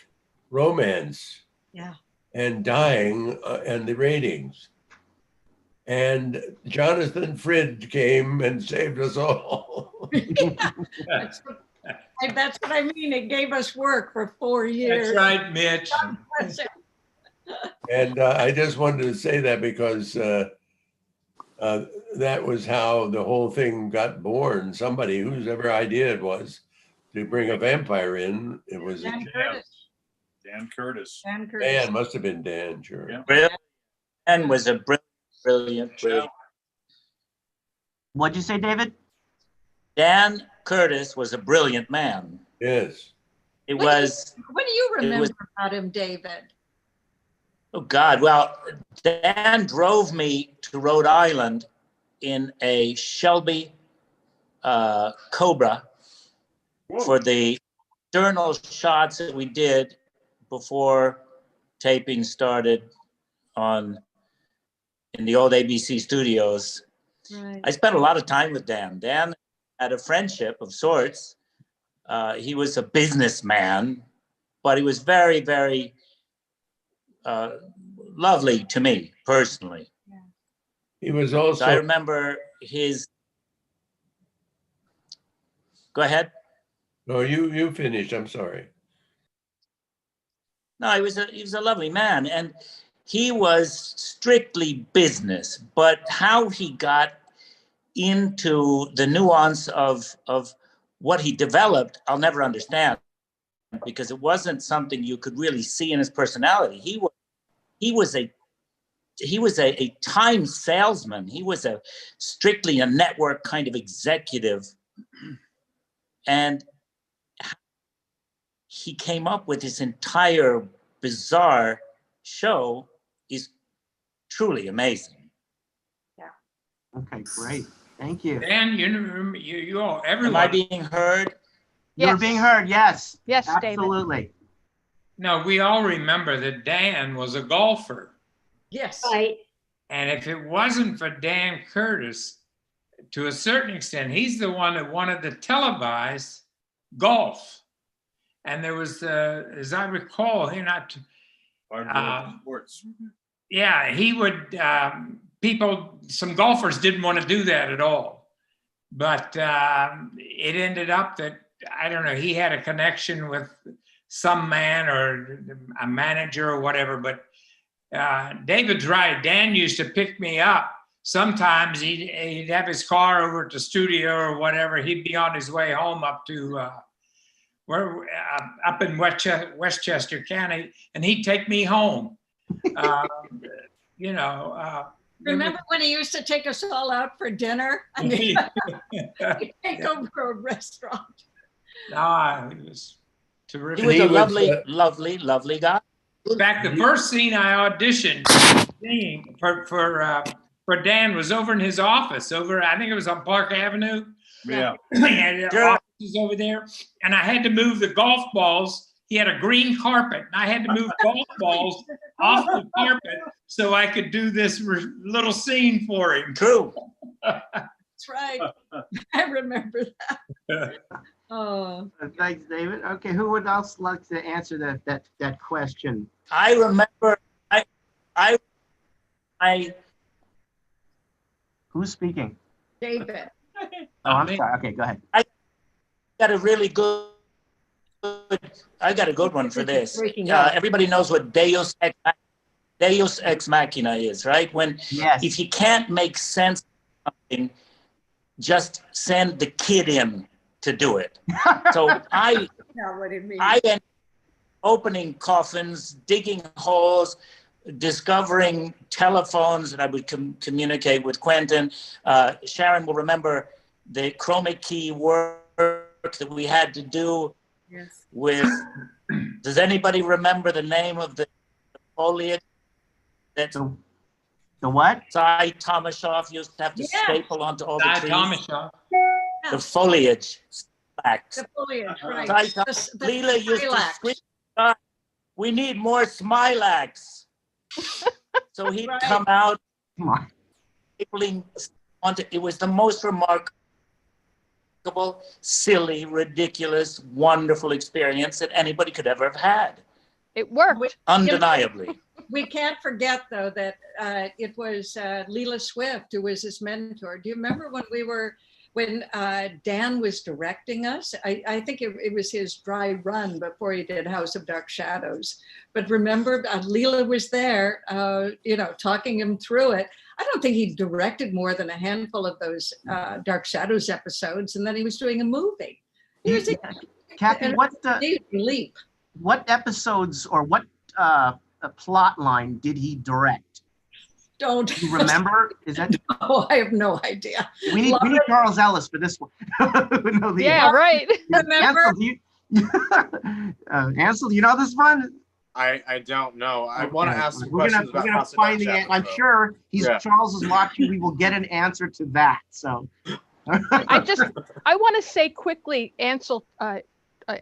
romance. Yeah. And dying and the ratings. And Jonathan Frid came and saved us all. That's what I mean. It gave us work for 4 years. That's right, Mitch. And I just wanted to say that because that was how the whole thing got born. Somebody whosever idea it was to bring a vampire in, it was Dan Curtis. Dan, must have been Dan, sure. Yeah. Dan was a brilliant. What'd you say, David? Dan Curtis was a brilliant man. Yes. It What was. do you remember it was, about him, David? Oh God! Well, Dan drove me to Rhode Island in a Shelby Cobra for the external shots that we did before taping started in the old ABC studios. Right. I spent a lot of time with Dan. Dan had a friendship of sorts. He was a businessman, but he was very, very lovely to me personally. Yeah. He was also. So I remember his. Go ahead. No, you finished. I'm sorry. No, he was a lovely man, and he was strictly business. But how he got into the nuance of what he developed, I'll never understand, because it wasn't something you could really see in his personality. He was a time salesman. He was strictly a network kind of executive, and he came up with this entire bizarre show is truly amazing. Yeah. Okay, great. Thank you. Dan, you all, everyone. Am I being heard? You're being heard, yes. Yes, absolutely. David. No, we all remember that Dan was a golfer. Yes. Right. And if it wasn't for Dan Curtis, to a certain extent, he's the one that wanted to televise golf. And there was, as I recall, sports. Yeah, he would, some golfers didn't want to do that at all. But it ended up that, I don't know, he had a connection with some man or a manager or whatever. But David's right. Dan used to pick me up sometimes he'd have his car over at the studio or whatever. He'd be on his way home up to up in Westchester County, and he'd take me home. Remember when he used to take us all out for dinner? I mean, he'd take over a restaurant. No, it was terrific. He was a lovely guy. In fact, the first scene I auditioned for Dan was over in his office I think it was on Park Avenue. Yeah. He had offices over there, and I had to move the golf balls. He had a green carpet, and I had to move golf balls off the carpet so I could do this little scene for him. True. That's right. I remember that. Oh. Thanks, David. Okay, who would else like to answer that question? I remember. Who's speaking? David. Oh, I'm sorry. Okay, go ahead. I got a really good. I got a good one for this. Everybody knows what Deus Ex Machina is, right? If you can't make sense of something, just send the kid in to do it. So I ended opening coffins, digging holes, discovering telephones that I would communicate with Quentin. Sharon will remember the chroma key work that we had to do. Yes. With, does anybody remember the name of the foliage? That's the what? Cy Tomashoff used to have to staple onto all the trees. Tomashoff. The foliage. Smilax. The foliage, right. Leela used to scream, we need more Smilax. So he'd come out, stapling onto, it was the most remarkable, silly, ridiculous, wonderful experience that anybody could ever have had. It worked. Undeniably. We can't forget, though, that it was Leela Swift who was his mentor. Do you remember when Dan was directing us? I think it was his dry run before he did House of Dark Shadows. But remember, Leela was there, talking him through it. I don't think he directed more than a handful of those Dark Shadows episodes, and then he was doing a movie. Kathy, what episodes or what plot line did he direct? Don't you remember? Is that? No, I have no idea. We need Charles Ellis for this one. Yeah, right. Remember? Ansel, do you know this one? I don't know. I want to ask some We're questions gonna about House of find Dark the. Shadows, I'm though. sure Charles is watching. We will get an answer to that. So. I want to say quickly, Ansel,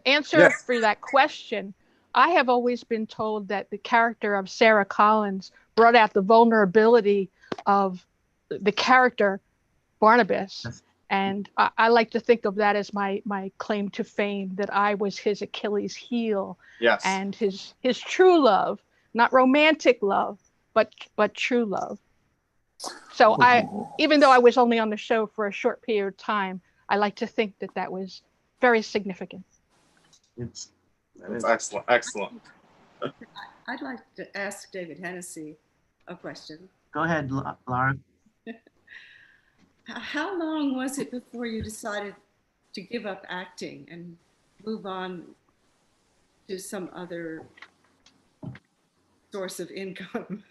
answer for that question. I have always been told that the character of Sarah Collins brought out the vulnerability of the character Barnabas. And I like to think of that as my claim to fame, that I was his Achilles heel. Yes. And his true love, not romantic love, but true love. So even though I was only on the show for a short period of time, I like to think that was very significant. That's excellent. Excellent. I'd like to ask David Henesy a question. Go ahead, Laura. How long was it before you decided to give up acting and move on to some other source of income?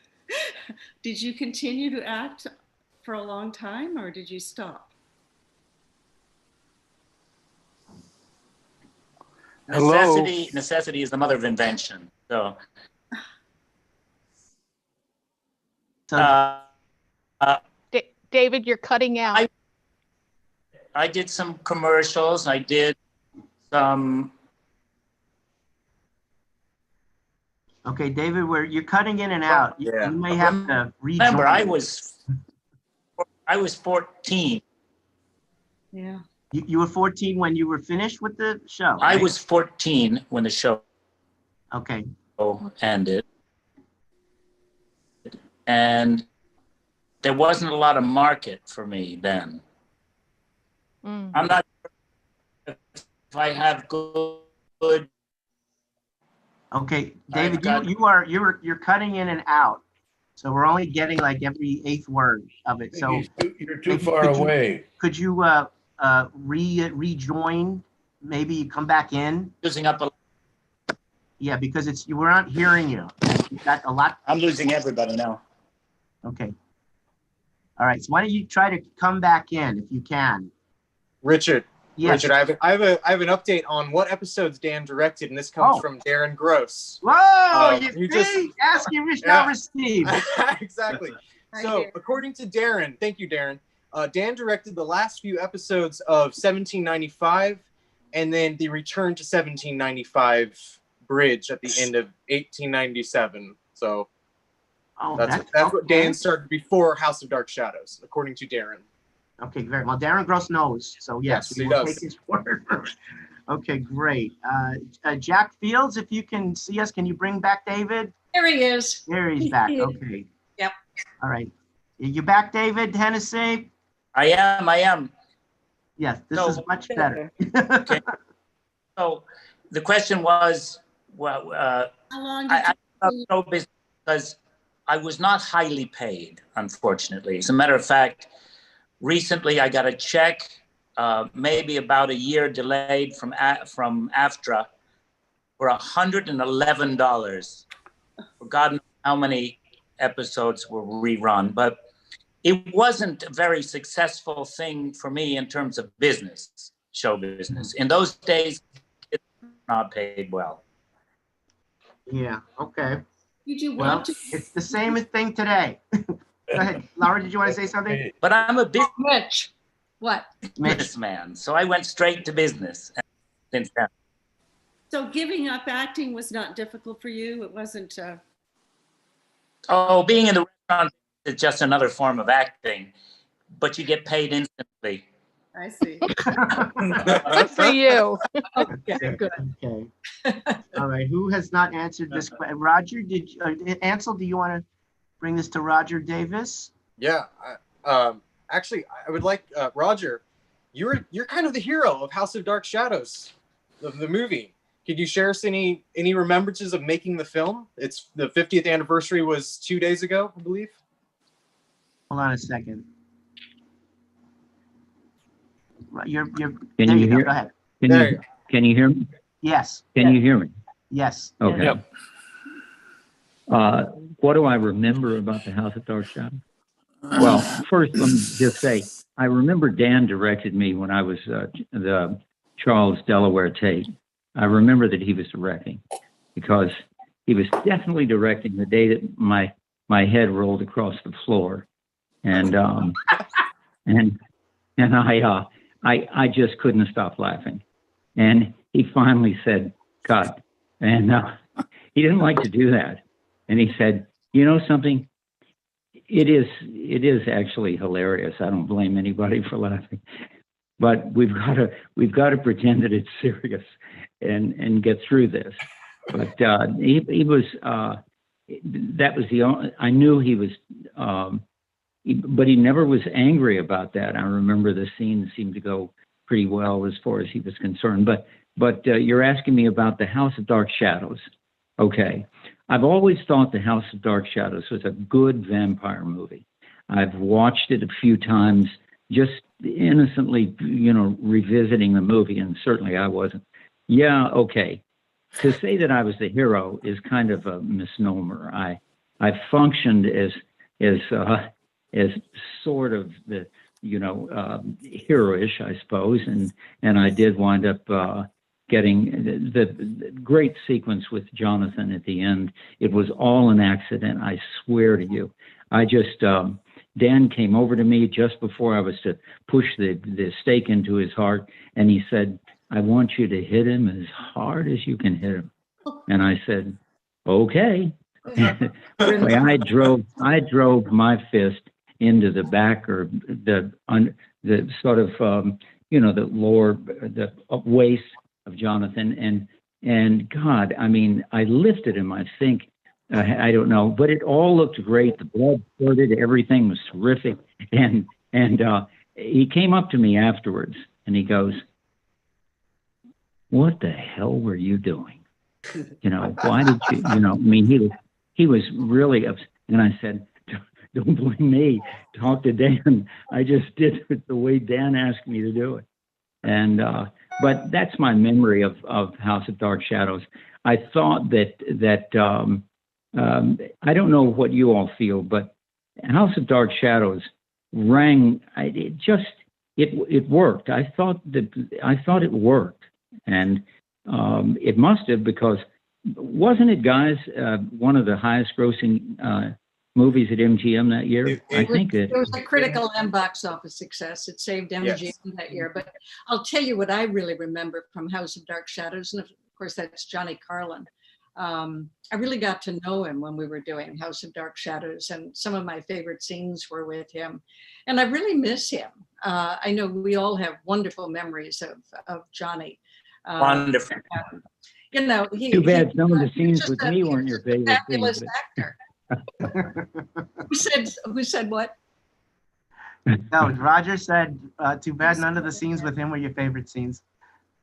Did you continue to act for a long time, or did you stop? Necessity is the mother of invention. So, David, you're cutting out. I did some commercials. I did some. Okay, David, you're cutting in and out. Yeah. You may have to rejoin. Remember, I was 14. Yeah. You were 14 when you were finished with the show. I right? was 14 when the show ended. And there wasn't a lot of market for me then. I'm not sure if I have good. Okay, David, you're cutting in and out. So we're only getting like every 8th word of it. So You're too far away. Could you rejoin? Maybe come back in. Losing up a. Yeah, because we're not hearing you. You've got a lot. I'm losing everybody now. Okay. All right. So why don't you try to come back in if you can? Richard. Yes. Richard, I have an update on what episodes Dan directed, and this comes from Darren Gross. Whoa! You just ask you shall receive. Exactly. So according to Darren, thank you, Darren. Dan directed the last few episodes of 1795, and then the return to 1795 bridge at the end of 1897. So that's what Dan started before House of Dark Shadows, according to Darren. Okay, very well. Darren Gross knows, so yes, we will take his word. Okay, great. Jack Fields, if you can see us, can you bring back David? There he is. There he's back. Okay. Yep. All right. You back, David Henesy? I am. Yes, this is much better. Okay. So the question was, well, how long did I show business because I was not highly paid, unfortunately. As a matter of fact, recently I got a check, maybe about a year delayed from AFTRA, for $111. For God knows how many episodes were rerun, but it wasn't a very successful thing for me in terms of business, show business. In those days, it's not paid well. Yeah, okay. Did you Well, want to? it's the same thing today. Go ahead. Laura, did you want to say something? But I'm a Mitch. What? businessman, so I went straight to business since then. So giving up acting was not difficult for you? It wasn't... Oh, being in the restaurant is just another form of acting, but you get paid instantly. I see. Good for you. Okay, good. Okay. All right. Who has not answered this question? Roger, Ansel, do you want to bring this to Roger Davis? Yeah. Actually, I would like Roger. You're kind of the hero of House of Dark Shadows, of the movie. Could you share us any remembrances of making the film? It's the 50th anniversary was 2 days ago, I believe. Hold on a second. You're Can there you you go. hear? Go ahead. Can you hear me? Yes. Can you hear me? Yes. Okay. Yep. What do I remember about the House of Dark Shadows? Well, first, let me just say, I remember Dan directed me when I was the Charles Delaware tape. I remember that he was directing because he was definitely directing the day that my head rolled across the floor, and I just couldn't stop laughing, and he finally said, "Cut," and he didn't like to do that, and he said, "You know something? It is actually hilarious. I don't blame anybody for laughing, but we've got to pretend that it's serious and get through this." But he was that was the only, I knew he was, but he never was angry about that. I remember the scene seemed to go pretty well as far as he was concerned. But you're asking me about the House of Dark Shadows. Okay. I've always thought the House of Dark Shadows was a good vampire movie. I've watched it a few times, just innocently, revisiting the movie, and certainly I wasn't. Yeah, okay. To say that I was the hero is kind of a misnomer. I functioned as sort of the heroish, I suppose, and I did wind up getting the great sequence with Jonathan at the end. It was all an accident, I swear to you. I just Dan came over to me just before I was to push the stake into his heart, and he said, "I want you to hit him as hard as you can hit him." And I said, "Okay." I drove my fist into the back or the sort of the lower the waist of Jonathan, and God, I mean, I lifted him. I think I don't know, but it all looked great. The blood spurted, everything was terrific, and he came up to me afterwards and he goes, "What the hell were you doing? Why did you? I mean, he was really upset. And I said, don't blame me. Talk to Dan. I just did it the way Dan asked me to do it. And but that's my memory of House of Dark Shadows. I thought that I don't know what you all feel, but House of Dark Shadows rang. It worked. I thought it worked, and it must have, because wasn't it, guys, one of the highest grossing movies at MGM that year? I think it was a critical and box office success. It saved MGM that year. But I'll tell you what I really remember from House of Dark Shadows, and of course that's Johnny Carlin. I really got to know him when we were doing House of Dark Shadows, and some of my favorite scenes were with him. And I really miss him. I know we all have wonderful memories of Johnny. Wonderful. You know, too bad some of the scenes with me weren't your favorite. Fabulous actor. Who said what? No, Roger said, too bad none of the scenes with him were your favorite scenes.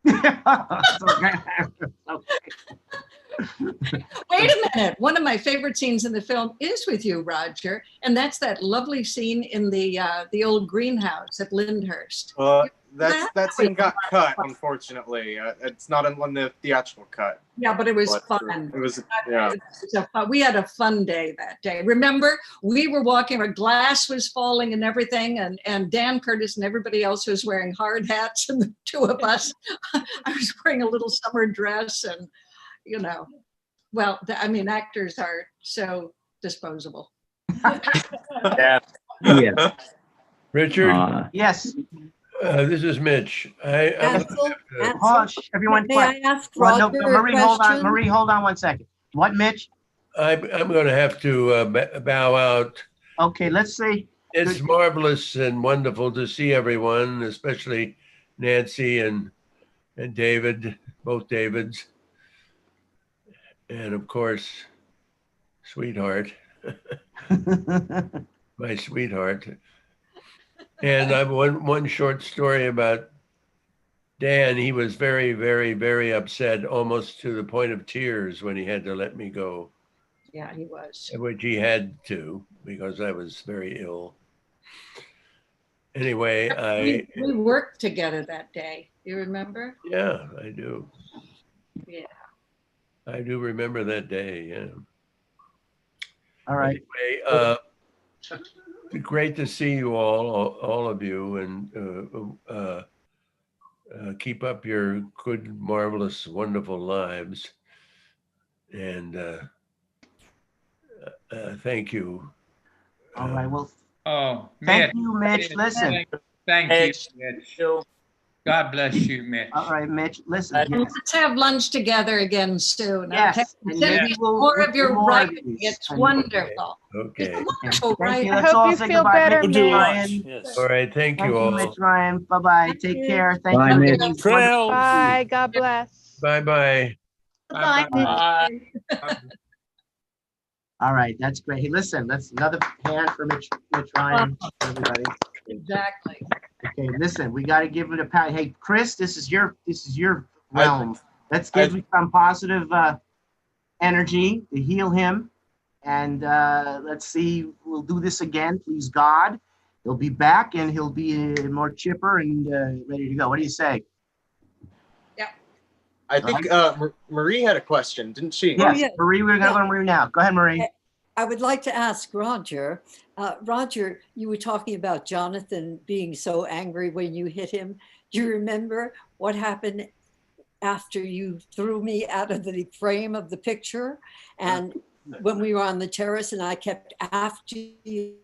Wait a minute. One of my favorite scenes in the film is with you, Roger, and that's that lovely scene in the old greenhouse at Lyndhurst. That scene got cut, unfortunately. It's not in the theatrical cut. Yeah, but it was fun. It was, yeah. We had a fun day that day. Remember, we were walking, our glass was falling and everything, and Dan Curtis and everybody else was wearing hard hats, and the two of us, I was wearing a little summer dress, and, you know, well, I mean, actors are so disposable. Yeah. Yeah. Richard? Yes. This is Mitch. Everyone, may I ask Roger Marie, a hold on. question? Marie, hold on 1 second. What, Mitch? I'm going to have to bow out. Okay, let's see. It's marvelous and wonderful to see everyone, especially Nancy and David, both Davids. And of course, sweetheart, my sweetheart. And I've one short story about Dan. He was very, very, very upset, almost to the point of tears, when he had to let me go. Yeah, he was. Which he had to, because I was very ill. Anyway, we worked together that day. You remember? Yeah, I do. Yeah. I do remember that day, yeah. All right. Anyway, great to see you all of you, and keep up your good, marvelous, wonderful lives. And thank you. All right. Well, Mitch. thank you, Mitch. Listen. Thank you, Mitch. God bless you, Mitch. All right, Mitch. Listen. Yes. Let's have lunch together again soon. Yes. Okay? And Send maybe me we'll more do of your more of writing. these. It's wonderful. Okay. It's wonderful, Thank you. right? Let's all say goodbye. better, Mitch, Mitch. Ryan. Yes. All right, thank you all. Mitch, Ryan. Bye-bye. Take care. Thank Bye, you. Mitch. These Trail. Bye. God bless. Bye-bye. Bye. All right, that's great. Hey, listen, that's another hand for Mitch Ryan, everybody. Exactly. Okay, listen, we got to give it a pat. Hey, Chris, this is your realm. Let's give him some positive energy to heal him, and let's see. We'll do this again, please God. He'll be back, and he'll be more chipper and ready to go. What do you say? Yeah. I think Marie had a question, didn't she? Yes, yeah. Marie, we're going to go to Marie now. Go ahead, Marie. I would like to ask Roger. Roger, you were talking about Jonathan being so angry when you hit him. Do you remember what happened after you threw me out of the frame of the picture? And when we were on the terrace and I kept after you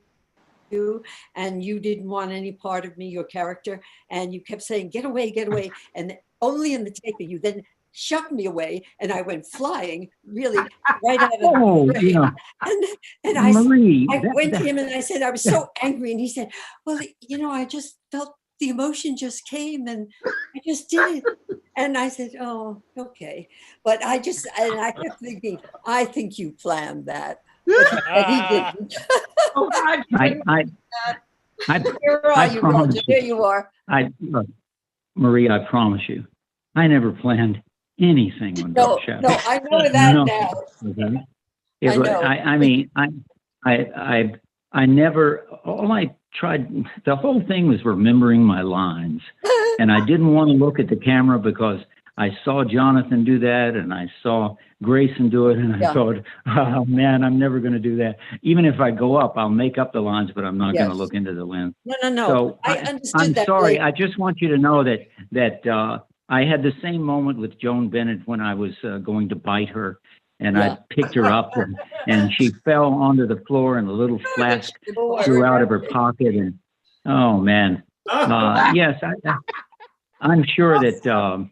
and you didn't want any part of me, your character, and you kept saying, get away, get away. And only in the taping, you then shoved me away and I went flying really right out of the frame. Yeah. And I Marie, went to him and I said, I was so angry. And he said, well, you know, I just felt the emotion just came and I just did it. And I said, oh, okay. But I kept thinking, I think you planned that. But he didn't. Oh, God. Where are you, Roger? There you are. Look, Marie, I promise you, I never planned anything on Dark Shadows. No, I know that now. Okay? I mean, I never, all I tried, the whole thing was remembering my lines. And I didn't want to look at the camera because I saw Jonathan do that and I saw Grayson do it. And I thought, oh man, I'm never going to do that. Even if I go up, I'll make up the lines, but I'm not going to look into the lens. No. So I understood I'm that. sorry. Blake. I just want you to know that I had the same moment with Joan Bennett when I was going to bite her. And I picked her up and she fell onto the floor and a little flask flew out of her pocket. And oh man, yes, I'm sure that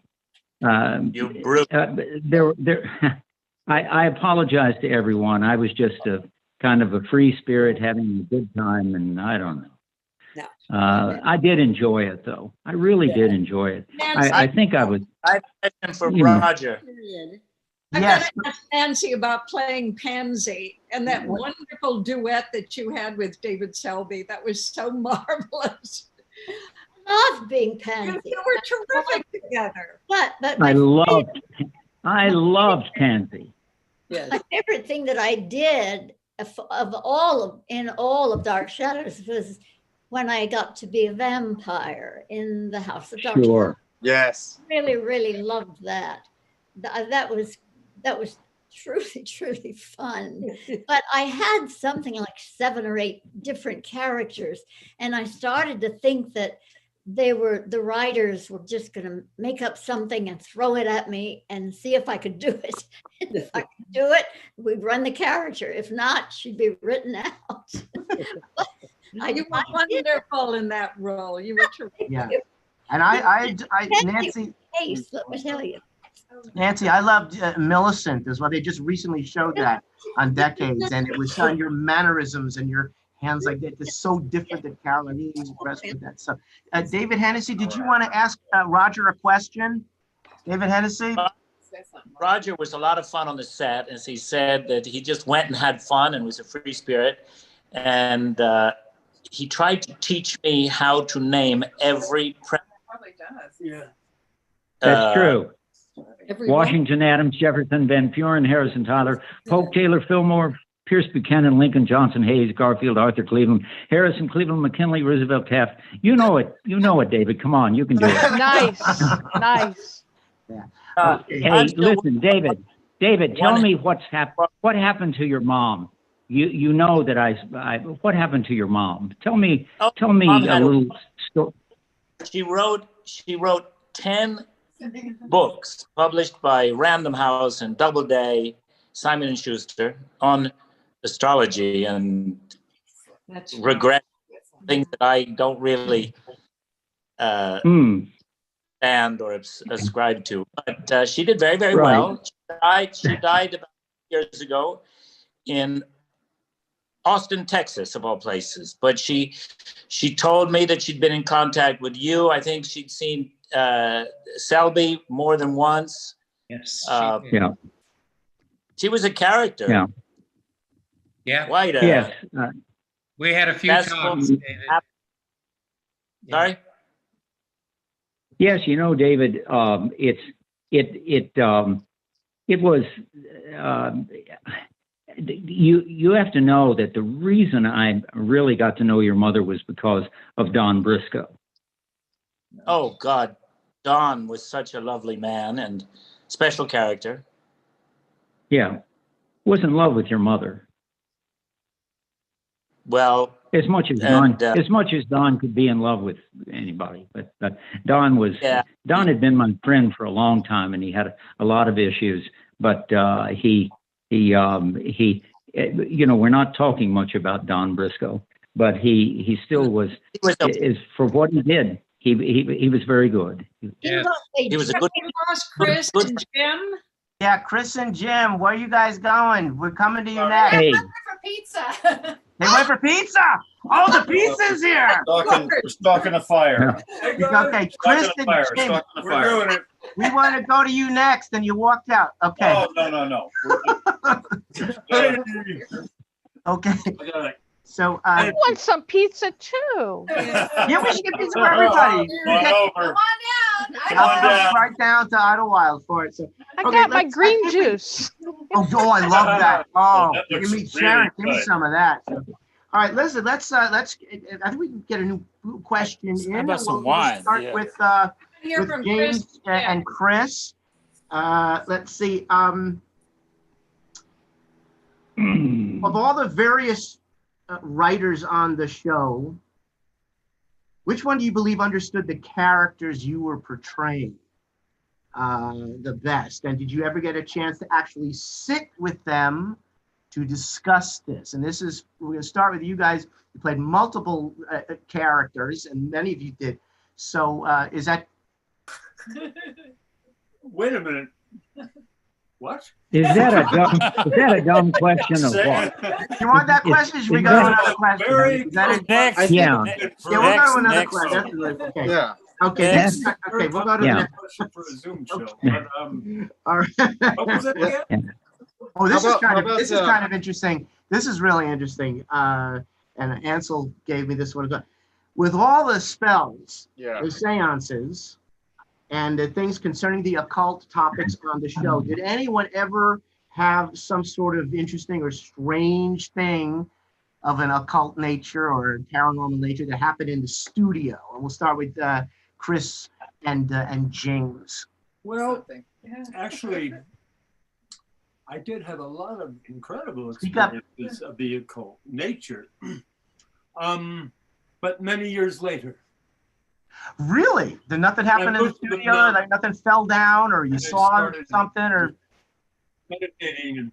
I apologize to everyone. I was just a kind of a free spirit having a good time, and I don't know. I did enjoy it though. I really did enjoy it. I think I was. I have a question for Roger. I'm going to ask Nancy about playing Pansy and that wonderful duet that you had with David Selby. That was so marvelous. I love being Pansy. You were terrific together. But I loved Pansy. My favorite thing that I did in all of Dark Shadows was when I got to be a vampire in the House of Dark Shadows. Yes. Really, really loved that. That was truly, truly fun. But I had something like 7 or 8 different characters, and I started to think that the writers were just going to make up something and throw it at me and see if I could do it. If I could do it, we'd run the character. If not, she'd be written out. You were wonderful in that role. You were terrific. Yeah. And I Nancy. Let me tell you. Nancy, I loved Millicent as well. They just recently showed that on Decades, and it was on your mannerisms and your hands like that. It's so different than Carolyn. He's impressed with that stuff. David Henesy, did you want to ask Roger a question? David Henesy? Roger was a lot of fun on the set, as he said that he just went and had fun and was a free spirit. And he tried to teach me how to name every Probably does. Yeah. That's true. Everyone. Washington, Adams, Jefferson, Van Buren, Harrison, Tyler, Polk, Taylor, Fillmore, Pierce, Buchanan, Lincoln, Johnson, Hayes, Garfield, Arthur, Cleveland, Harrison, Cleveland, McKinley, Roosevelt, Taft. You know it, David. Come on, you can do it. Nice. Yeah. Hey, listen, David. Tell me what happened to your mom. You know that what happened to your mom? Tell me a little story. She wrote 10 books published by Random House and Doubleday, Simon & Schuster on astrology and regret things that I don't really stand or ascribe to. But she did very, very well. She died about years ago in Austin, Texas, of all places. But she told me that she'd been in contact with you. I think she'd seen Selby more than once. Yes. She was a character. Yeah. Yeah. Quite a. Yes. We had a few talks, David. Sorry? Yes, David, it was, you have to know that the reason I really got to know your mother was because of Don Briscoe. Oh, God. Don was such a lovely man and special character. Yeah. Was in love with your mother. Well, as much as Don could be in love with anybody, but Don was Don had been my friend for a long time, and he had a lot of issues. But we're not talking much about Don Briscoe, but he still was is for what he did. He was very good. Yeah. He was a good. We lost Chris and Jim. Yeah, Chris and Jim, where are you guys going? We're coming to you next. Hey. For pizza. They went for pizza. Oh, the pizza's here. We're stalking a fire. Okay, Chris and Jim. We're doing it. We want to go to you next, and you walked out. Okay. Oh, no. Okay. So I want some pizza too. yeah, we should get pizza for everybody. Come on down. I'll come right down to Idlewild for it. So I got my green juice. Oh, I love that. Oh, that give looks me Sharon, give me good. some of that. So, all right, listen, let's. I think we can get a new question in. How about some We'll wine? start Yeah. with from James Chris. and Chris. Let's see. Of all the various writers on the show, which one do you believe understood the characters you were portraying the best? And did you ever get a chance to actually sit with them to discuss this? And this is, we're going to start with you guys. You played multiple characters, and many of you did. So is that? Wait a minute. What? Is that a dumb question of what? You want that question? Should we go to another question? Is that it? Next. Yeah. Yeah, we'll go to another Next. question. That's really, okay. Yeah. Okay. Next. Okay. We'll go to the Yeah. next. Question for a Zoom show. Okay. But, All right. what was it again? Oh, this How is about- kind how of about, this is kind of interesting. This is really interesting. And Ansel gave me this one. With all the spells, Yeah. the seances, and the things concerning the occult topics on the show, did anyone ever have some sort of interesting or strange thing of an occult nature or paranormal nature that happened in the studio? And we'll start with Chris and James. Well, actually, I did have a lot of incredible Speak up. experiences of the occult nature. But many years later. Really? Did nothing happen in the studio? Like nothing fell down, or you saw something, or meditating and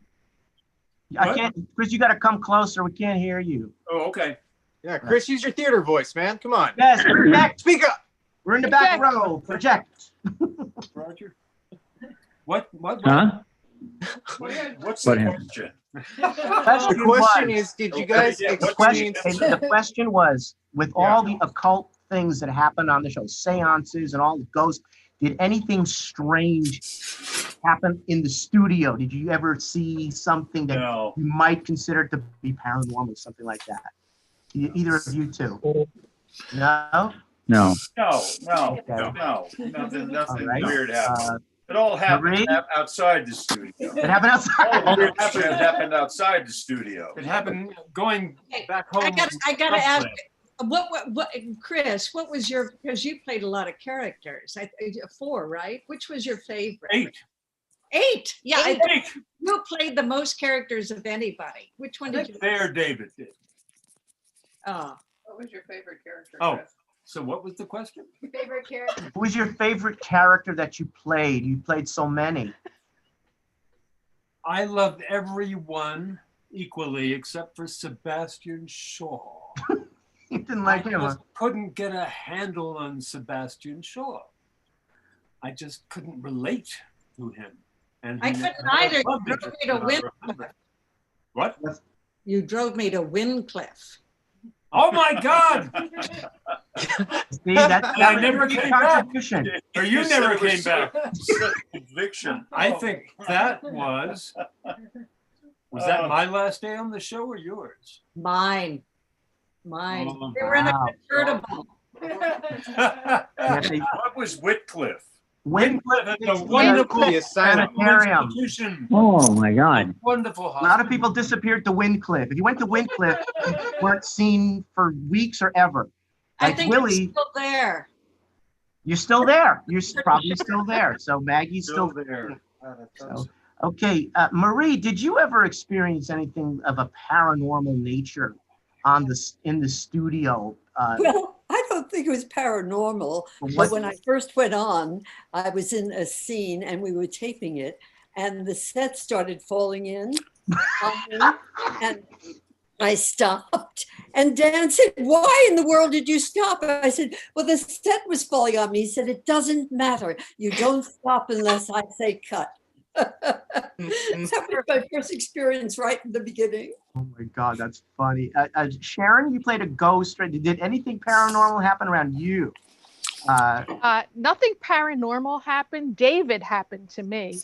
I can't. Chris, you got to come closer. We can't hear you. oh, okay. Yeah, Chris, use your theater voice, man. Come on. Yes, project. Speak up. We're in the back row. Project. Roger. What? Huh? What's What the happened? question? The question is, did you guys experience? The question was, with all the occult things that happened on the show, seances and all the ghosts, did anything strange happen in the studio? Did you ever see something that you might consider to be paranormal, something like that? Either of you two? No? No. Nothing right. weird happened. It all happened outside the studio. It happened outside. All weird shit happened outside the studio. It happened going back home. I gotta ask, what, Chris? What was your? Because you played a lot of characters. 4, right? Which was your favorite? 8. Yeah, I think you played the most characters of anybody. Which one did you? There, David did. Oh. What was your favorite character? Oh, Chris? so what was the question? Your favorite character? Who was your favorite character that you played? You played so many. I loved everyone equally except for Sebastian Shaw. You didn't like him, huh? Couldn't get a handle on Sebastian Shaw. I just couldn't relate to him. And I couldn't either. You drove me to Wincliffe. What? You drove me to Wincliffe. Oh my God! See, that never was a came back. contribution. Or you never came back. Conviction. I think that was that my last day on the show or yours? Mine. Oh, They were in a wow. convertible. What was Whitcliffe? Wincliffe It's a wonderful sanitarium. institution. Oh my God. Wonderful A hospital. lot of people disappeared to Wincliffe. If you went to Wincliffe, you weren't seen for weeks or ever. I Like think Willie, it's still there. you're still there. You're probably still there. So Maggie's still there. So, okay, Marie, did you ever experience anything of a paranormal nature in the studio? Well, I don't think it was paranormal, but when I first went on, I was in a scene and we were taping it, and the set started falling in on me, and I stopped. And Dan said, "Why in the world did you stop?" I said, "Well, the set was falling on me." He said, "It doesn't matter. You don't stop unless I say cut." That was my first experience right in the beginning. Oh my God, that's funny. Sharon, you played a ghost. Right? Did anything paranormal happen around you? Nothing paranormal happened. David happened to me.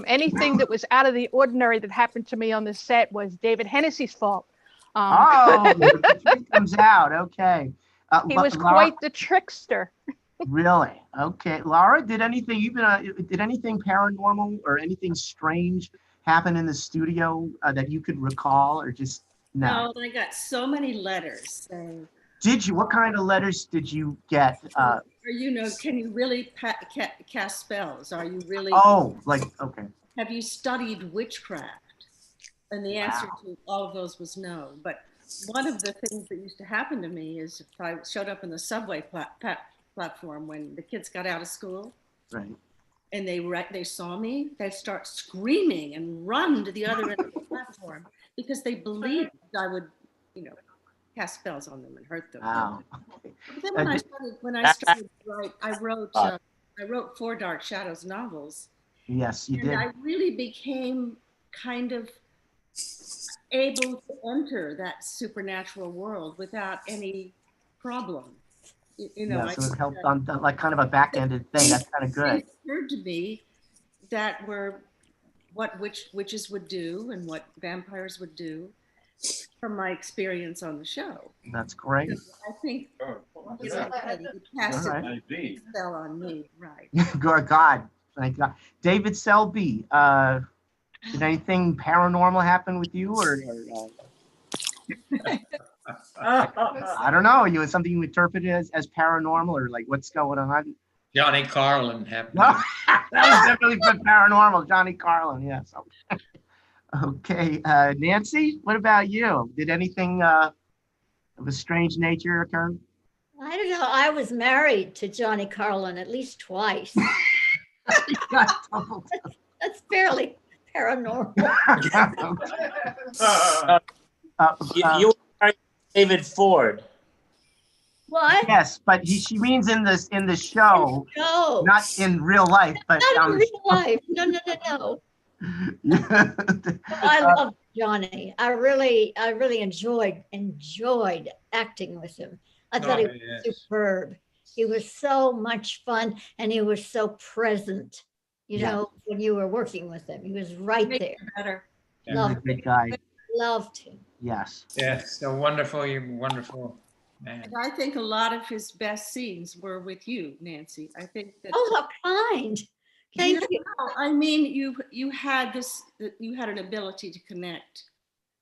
Anything that was out of the ordinary that happened to me on the set was David Henesy's fault. The truth comes out. Okay. He but was Laura- quite the trickster. Really? Okay. Laura, did anything did anything paranormal or anything strange happen in the studio that you could recall, or just no? No, I got so many letters saying, Did you? What kind of letters did you get? or, can you really cast spells? Are you really? Oh, like, okay. Have you studied witchcraft? And the answer to all of those was no. But one of the things that used to happen to me is if I showed up in the subway platform when the kids got out of school, right, and they saw me, they'd start screaming and run to the other end of the platform because they believed I would, cast spells on them and hurt them. Wow. But then when I started to write, I wrote 4 Dark Shadows novels. Yes, you and did. I really became kind of able to enter that supernatural world without any problem. Yeah, so it helped on like kind of a back-ended thing. That's kind of good. It occurred to me that were what witches would do and what vampires would do from my experience on the show. That's great. I think it cast a spell on me, right? God, thank God. David Selby, did anything paranormal happen with you, or I don't know. You something you interpreted as paranormal, or like what's going on? Johnny Carlin happened. No, that's definitely been paranormal. Johnny Carlin, yes. Okay, Nancy, what about you? Did anything of a strange nature occur? I don't know. I was married to Johnny Carlin at least twice. That's fairly paranormal. You are David Ford. What? Yes, but she means in the show, not in real life. But not in real life. No. I love Johnny. I really enjoyed acting with him. I thought he was superb. He was so much fun, and he was so present. When you were working with him, he was right there. Better. Loved a good guy. Loved him. Yes. Yes, so wonderful, wonderful man. And I think a lot of his best scenes were with you, Nancy. I think that. Oh, how kind. Thank you. I mean, you had an ability to connect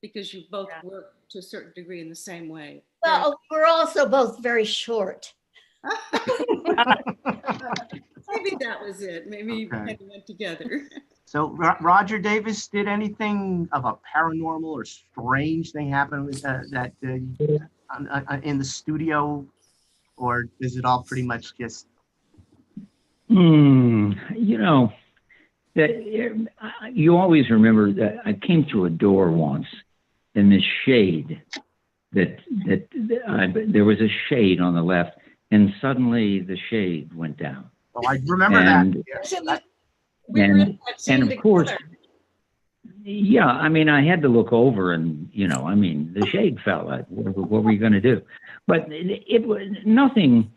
because you both worked to a certain degree in the same way. Well, we're also both very short. Maybe that was it. Maybe you kind of went together. So Roger Davis, did anything of a paranormal or strange thing happen with in the studio, or is it all pretty much just? That you always remember that I came through a door once, in this shade there was a shade on the left, and suddenly the shade went down. Oh, I remember that. And of course, yeah, I mean, I had to look over, and the shade fell. What were you going to do? But it was nothing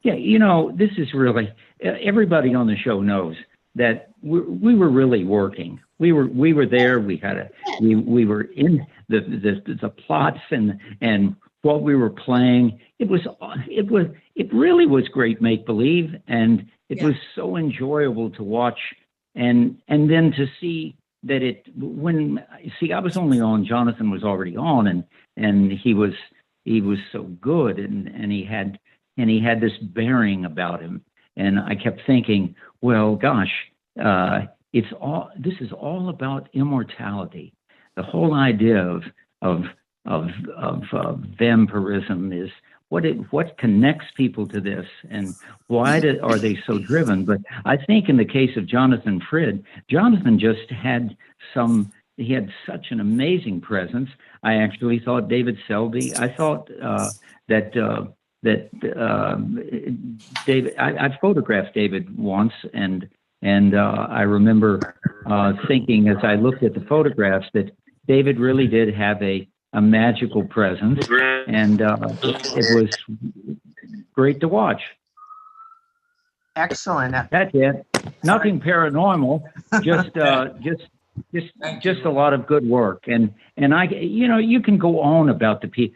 Yeah, this is really, everybody on the show knows that we were really working. We were there. We were in the plots and what we were playing. It really was great make believe, and it was so enjoyable to watch, and then to see that I was only on, Jonathan was already on, and he was so good, and he had this bearing about him, and I kept thinking, well, gosh, this is all about immortality. The whole idea of vampirism is what connects people to this, and why are they so driven? But I think in the case of Jonathan Frid, Jonathan just had he had such an amazing presence. I actually thought David Selby, I thought that David, I photographed David once, and I remember thinking as I looked at the photographs that David really did have a magical presence, and it was great to watch. Excellent. That's it. Nothing paranormal, just just a lot of good work. And I, you can go on about the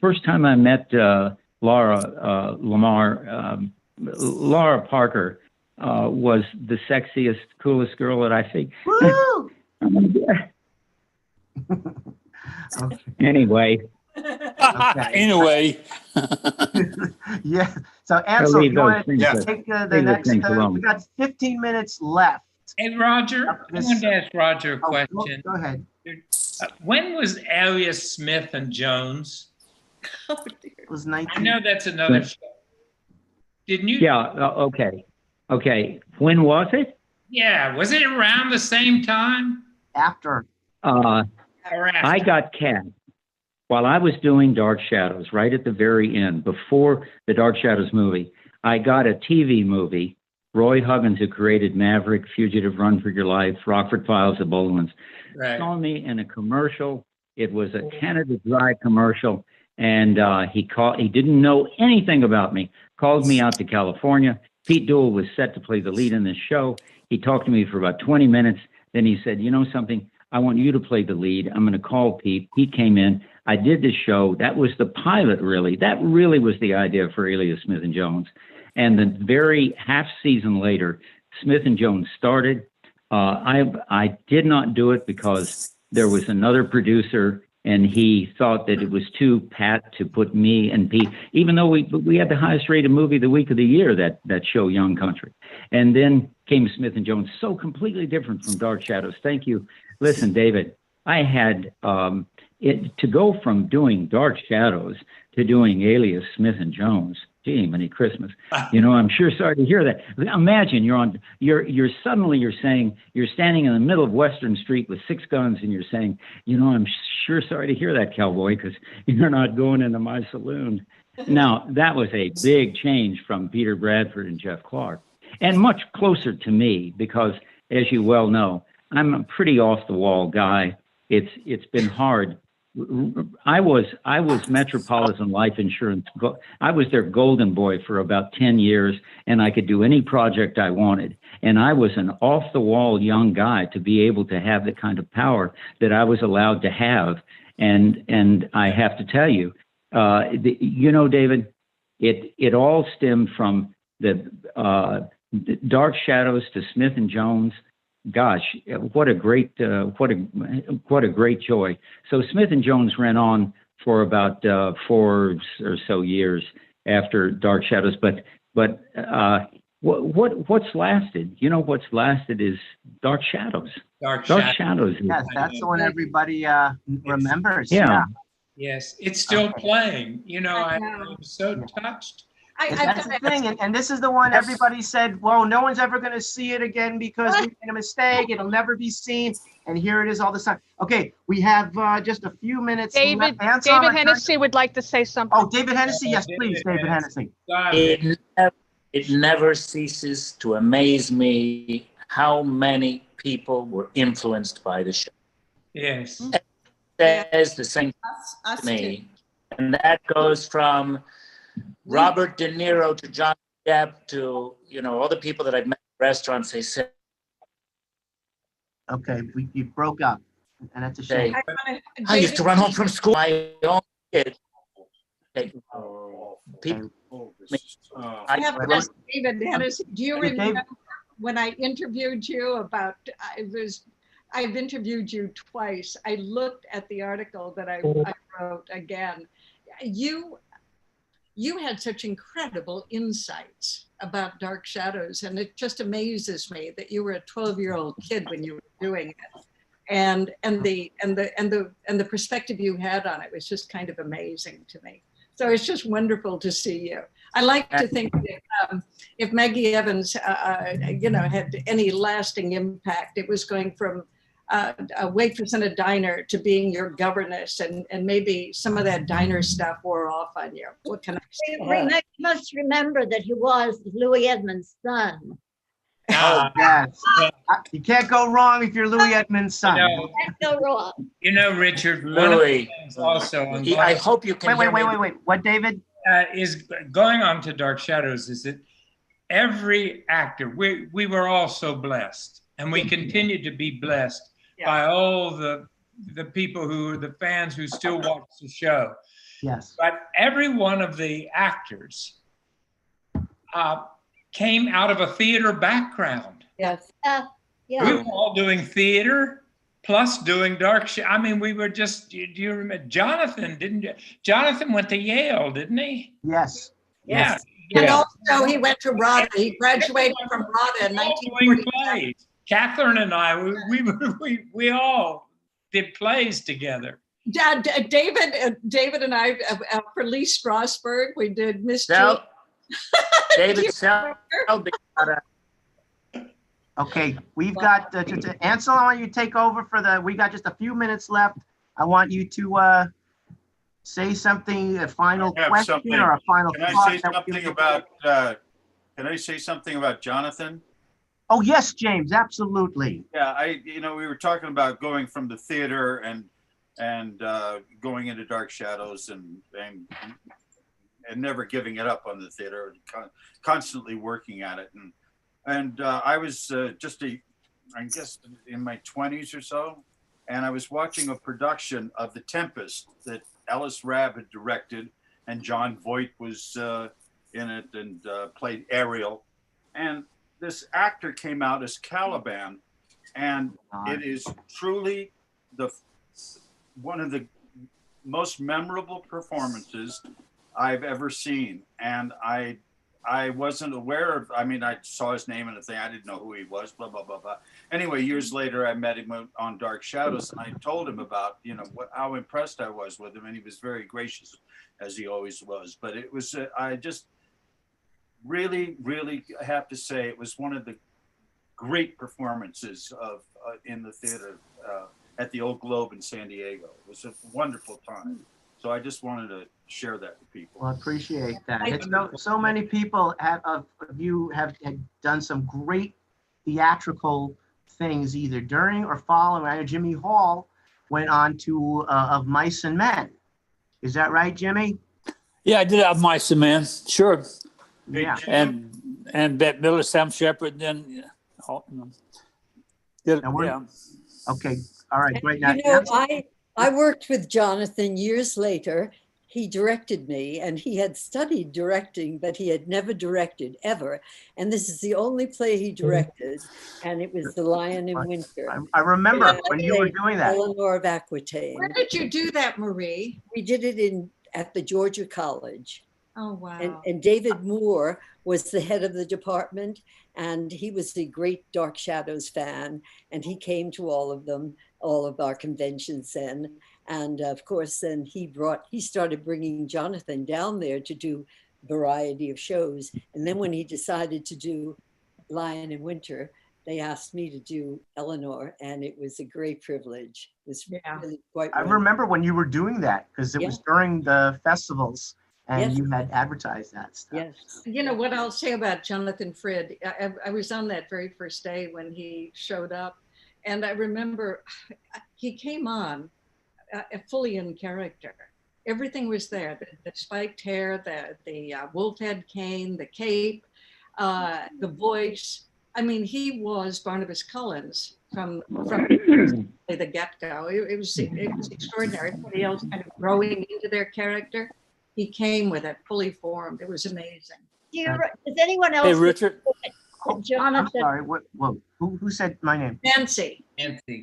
first time I met Laura Parker was the sexiest, coolest girl that I think. Woo! Anyway. Anyway. Yeah. So Ansel, you want to take the next? Alone. We got 15 minutes left. Hey, Roger, I wanted to ask Roger a question. Go ahead. When was Alias Smith and Jones? It was 19. I know that's another show. Didn't you? Yeah. Okay. When was it? Yeah. Was it around the same time? After. Or after? I got cast while I was doing Dark Shadows, right at the very end, before the Dark Shadows movie. I got a TV movie. Roy Huggins, who created Maverick, Fugitive, Run for Your Life, Rockford Files, The Bold Ones, saw me in a commercial. It was a Canada Dry commercial, and he didn't know anything about me. Called me out to California. Pete Duell was set to play the lead in this show. He talked to me for about 20 minutes. Then he said, "You know something? I want you to play the lead. I'm going to call Pete." Pete came in. I did the show. That was the pilot, really. That really was the idea for Alias Smith and Jones. And the very half season later, Smith and Jones started. I did not do it because there was another producer, and he thought that it was too pat to put me and Pete, even though we had the highest rated movie the week of the year, that show, Young Country. And then came Smith and Jones, so completely different from Dark Shadows. Thank you. Listen, David, I had to go from doing Dark Shadows to doing Alias Smith and Jones. Gee, many Christmas. I'm sure sorry to hear that. Imagine you're standing in the middle of Western Street with 6 guns, and you're saying, I'm sure sorry to hear that, cowboy, because you're not going into my saloon. Now, that was a big change from Peter Bradford and Jeff Clark, and much closer to me, because as you well know, I'm a pretty off the wall guy. It's been hard. I was Metropolitan Life Insurance. I was their golden boy for about 10 years, and I could do any project I wanted. And I was an off-the-wall young guy to be able to have the kind of power that I was allowed to have. And I have to tell you, David, it all stemmed from the Dark Shadows to Smith and Jones. Gosh, what a great joy. So Smith and Jones ran on for about 4 or so years after Dark Shadows, but what's lasted? What's lasted is Dark Shadows. Dark Shadows. Yes, that's the one everybody remembers. Yeah. Yes, it's still playing. I'm so touched. That's the thing, and this is the one everybody said, well, no one's ever going to see it again because we made a mistake. It'll never be seen. And here it is all the time. Okay, we have just a few minutes left. David Henesy would like to say something. Oh, David Henesy, yes, please, David Henesy. It never ceases to amaze me how many people were influenced by the show. Yes. It says the same to me. And that goes from Robert De Niro to John Depp to, all the people that I've met in restaurants, they said. Okay, you broke up, and that's a shame. I used to run home from school. My own kid. People. David Henesy, do you remember when I interviewed you about, I've interviewed you twice. I looked at the article that I wrote again. You had such incredible insights about Dark Shadows, and it just amazes me that you were a 12-year-old kid when you were doing it, and the perspective you had on it was just kind of amazing to me. So it's just wonderful to see you. I like to think that if Maggie Evans, had any lasting impact, it was going from a waitress in a diner to being your governess, and maybe some of that diner stuff wore off on you. What can I say? You must remember that he was Louis Edmonds' son. Oh, yes. You can't go wrong if you're Louis Edmonds' son. Can't go wrong. Richard, Louis. Also, I hope you can. Wait. What, David? Is going on to Dark Shadows is that every actor, we were all so blessed, and we continue to be blessed by all the people who are the fans who still watch the show. Yes. But every one of the actors came out of a theater background. Yes. We were all doing theater plus doing dark show. I mean, we were just, do you remember Jonathan went to Yale, didn't he? Yes. Yeah. And also he went to RADA. He graduated from RADA in 1947. Kathryn and I, we all did plays together. David and I, for Leigh Strasberg, we did Miss David Selby. Okay, we've got Ansel. I want you to take over we got just a few minutes left. I want you to say something, a final question or a final Can thought. Can I say something about Jonathan? Oh yes, James, absolutely. Yeah, we were talking about going from the theater and going into Dark Shadows and never giving it up on the theater, constantly working at it. And I was I guess in my 20s or so, and I was watching a production of The Tempest that Ellis Rabb had directed, and John Voight was in it and played Ariel. And this actor came out as Caliban, and it is truly one of the most memorable performances I've ever seen. And I wasn't aware of, I saw his name in a thing. I didn't know who he was, blah, blah, blah, blah. Anyway, years later, I met him on Dark Shadows, and I told him about, how impressed I was with him. And he was very gracious, as he always was. But it was, I just really, really have to say, it was one of the great performances in the theater at the Old Globe in San Diego. It was a wonderful time. So I just wanted to share that with people. Well, I appreciate that. It's so many people have done some great theatrical things either during or following. I know Jimmy Hall went on to Of Mice and Men. Is that right, Jimmy? Yeah, I did Of Mice and Men, sure. Yeah. And Bette Miller, Sam Shepard, then Okay. All right. Great. Now, I worked with Jonathan years later. He directed me, and he had studied directing, but he had never directed ever. And this is the only play he directed, and it was The Lion in Winter. I remember when you were doing that. Eleanor of Aquitaine. Where did you do that, Marie? We did it at the Georgia College. Oh, wow. And David Moore was the head of the department, and he was a great Dark Shadows fan, and he came to all of them, all of our conventions then. And of course, then he started bringing Jonathan down there to do a variety of shows. And then when he decided to do Lion in Winter, they asked me to do Eleanor, and it was a great privilege. It was really quite I remember when you were doing that, because it was during the festivals. And you had advertised that stuff. Yes. You know what I'll say about Jonathan Frid? I was on that very first day when he showed up, and I remember he came on fully in character. Everything was there: the spiked hair, the wolf head cane, the cape, the voice. I mean, he was Barnabas Collins from the get-go. It was extraordinary. Everybody else kind of growing into their character. He came with it fully formed. It was amazing. Does anyone else? Hey, Richard. Jonathan. I'm sorry. Who said my name? Nancy. Nancy.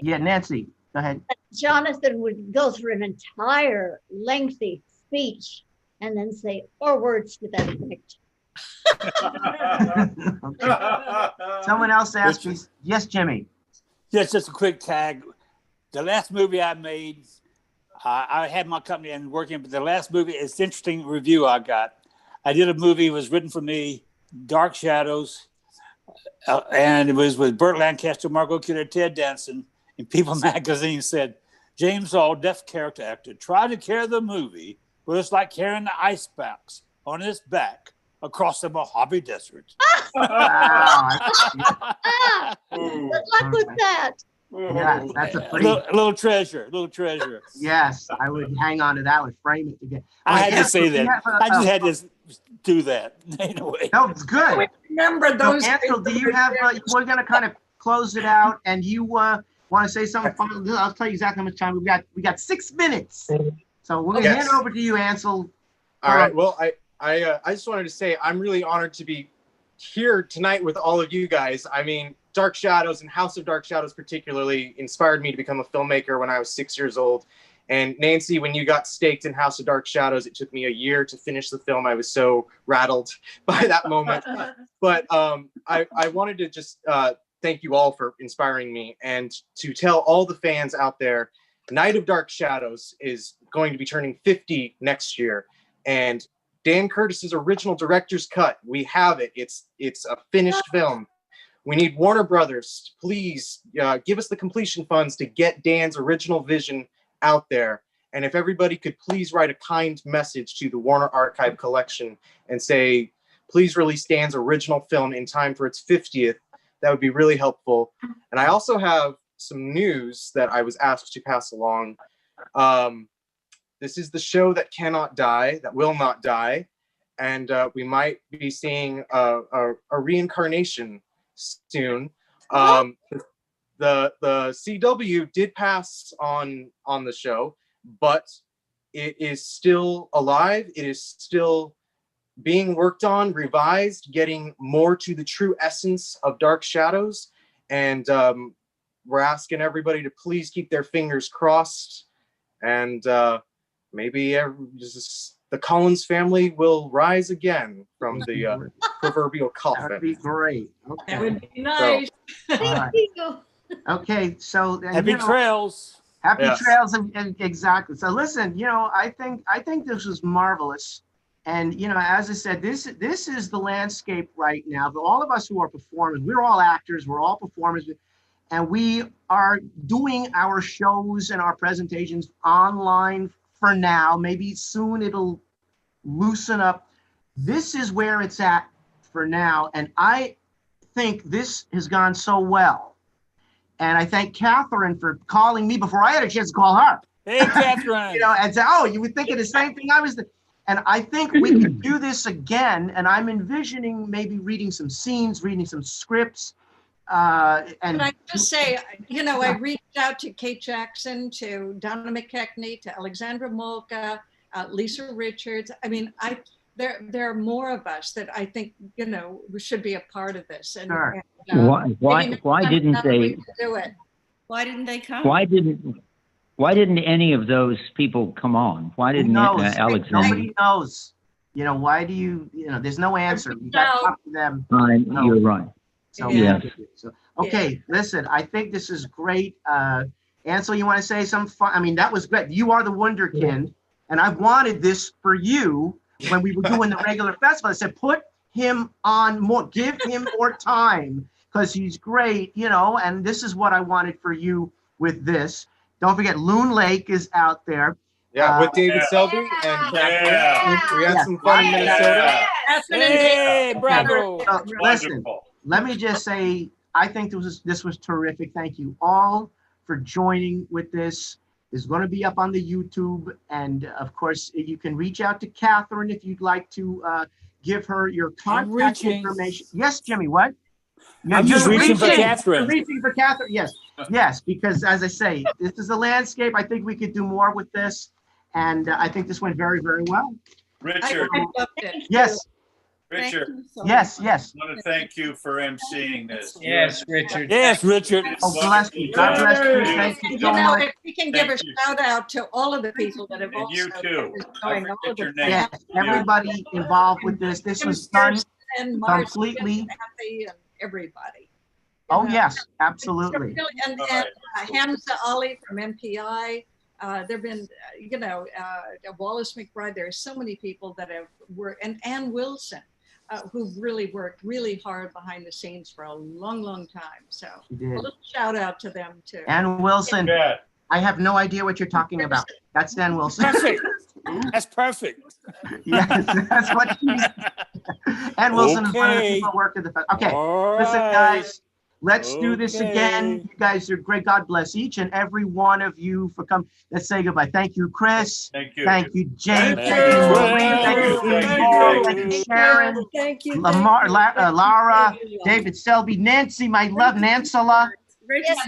Yeah, Nancy. Go ahead. Jonathan would go through an entire lengthy speech and then say 4 words to that effect. Someone else asked me. Yes, Jimmy. Yes, just a quick tag. The last movie I made, I had my company and working, but the last movie, it's an interesting review I got. I did a movie, it was written for me, Dark Shadows, and it was with Burt Lancaster, Margot Kidder, Ted Danson, and People magazine said, James Hall, deaf character actor, tried to carry the movie, but it's like carrying the ice box on his back across the Mojave Desert. Good luck with that. Yes, that's a pretty little treasure. Yes, I would hang on to that one, frame it again. I had to say that. I just had to do that. Anyway. No, it's good. Remember those. So, Ansel, do you have? We're going to kind of close it out, and you Want to say something? I'll tell you exactly how much time we got 6 minutes. So we're gonna hand it over to you, Ansel. All right. Well, I just wanted to say I'm really honored to be here tonight with all of you guys. I mean, Dark Shadows and House of Dark Shadows particularly inspired me to become a filmmaker when I was 6 years old. And Nancy, when you got staked in House of Dark Shadows, it took me a year to finish the film. I was so rattled by that moment. But I wanted to just thank you all for inspiring me, and to tell all the fans out there, Night of Dark Shadows is going to be turning 50 next year. And Dan Curtis's original director's cut, we have it. It's a finished film. We need Warner Brothers, please give us the completion funds to get Dan's original vision out there. And if everybody could please write a kind message to the Warner Archive Collection and say, please release Dan's original film in time for its 50th, that would be really helpful. And I also have some news that I was asked to pass along. This is the show that cannot die, that will not die. And we might be seeing a reincarnation soon. The CW did pass on the show, but it is still alive. It is still being worked on, revised, getting more to the true essence of Dark Shadows. And we're asking everybody to please keep their fingers crossed. And maybe the Collins family will rise again from the proverbial coffin. That would be great. Okay. That would be nice. So, all right. Okay, so Happy trails. Happy Yes. trails, and exactly. So listen, I think this was marvelous, and as I said, this is the landscape right now. But all of us who are performers, we're all actors, we're all performers, and we are doing our shows and our presentations online for now. Maybe soon it'll loosen up. This is where it's at for now, and I think this has gone so well. And I thank Kathryn for calling me before I had a chance to call her. Hey, Kathryn. And say, oh, you were thinking the same thing I was. And I think we could do this again. And I'm envisioning maybe reading some scenes, reading some scripts. And I just say, I reached out to Kate Jackson, to Donna McKechnie, to Alexandra Molka, Lisa Richards. I mean, there are more of us that I think, we should be a part of this. And, Sure. and Why didn't they do it? Why didn't they come? Why didn't any of those people come on? Why didn't Alexander? Nobody knows. Why do you? There's no answer. You got to talk to them. You're right. So, yes. Okay, listen. I think this is great. Ansel, you want to say some fun? I mean, that was great. You are the Wunderkind, and I wanted this for you when we were doing the regular festival. I said, put him on more, give him more time, because he's great, and this is what I wanted for you with this. Don't forget, Loon Lake is out there. Yeah, with David Selby and Kathryn. We had some fun in Minnesota. Hey, bravo. Listen, let me just say, I think this was terrific. Thank you all for joining with this. It's going to be up on the YouTube. And of course, you can reach out to Kathryn if you'd like to give her your contact information. Yes, Jimmy, what? I'm just reaching for Kathryn. You're reaching for Kathryn, yes. Yes, because as I say, this is a landscape. I think we could do more with this. And I think this went very, very well. Richard. I loved it. Yes. Richard. Yes. I want to thank you for emceeing this. Yes, Richard. Yes, Richard. Oh, bless you. God bless you. Thank you so much. If we can give a shout out to all of the people that have also you too. going all of the Yes, everybody involved with this. This was done completely. And everybody. Oh, yes, absolutely. And Hamza Ali from MPI. There've been, Wallace McBride. There are so many people that have worked, and Ann Wilson, who've really worked really hard behind the scenes for a long, long time. So a little shout out to them too. Ann Wilson. I have no idea what you're talking about. That's Ann Wilson. Perfect. That's perfect. Yes, that's what she's. Ann Wilson is one of the people working the. Okay, listen, guys. Let's do this again. You guys are great. God bless each and every one of you for coming. Let's say goodbye. Thank you, Chris. Thank you. Thank you, James. Thank you, Maureen. Thank you, thank you, Sharon. Thank you. Lara, David Selby, Nancy, my love, Nansala.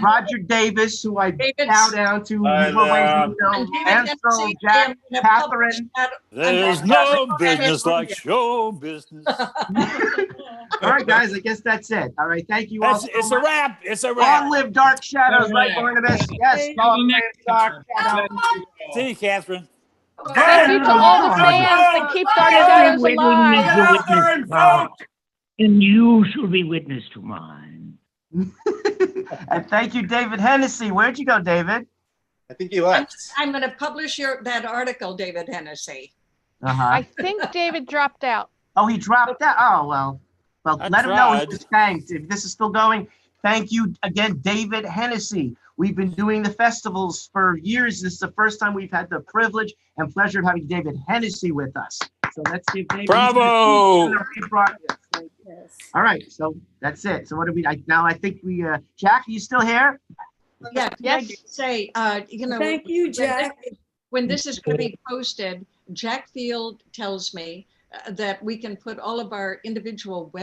Roger Davis, who I bow down to, Hi, more ways there. than you know, And David Ansel, Hennessy, Jack, and Kathryn. There's no business like show business. All right, guys, I guess that's it. All right, thank you all. It's a wrap. It's a wrap. Long live Dark Shadows, right, Barnabas? Yes, long live Dark Shadows. See you, Kathryn. Thank you to all the fans that keep Dark Shadows alive. And you shall be witness to mine. And thank you, David Hennessy. Where'd you go, David? I think he left. I'm going to publish that article, David Hennessy. I think David dropped out. Oh, he dropped out. Oh, well, let him know he tried. was thanked. If this is still going, thank you again, David Hennessy. We've been doing the festivals for years. This is the first time we've had the privilege and pleasure of having David Hennessy with us. So let's give David. Bravo! All right, so that's it. So what do we? Now I think we. Jack, are you still here? Yeah. Yes. Say, you know. Thank you, Jack. When this is going to be posted, Jack Field tells me that we can put all of our individual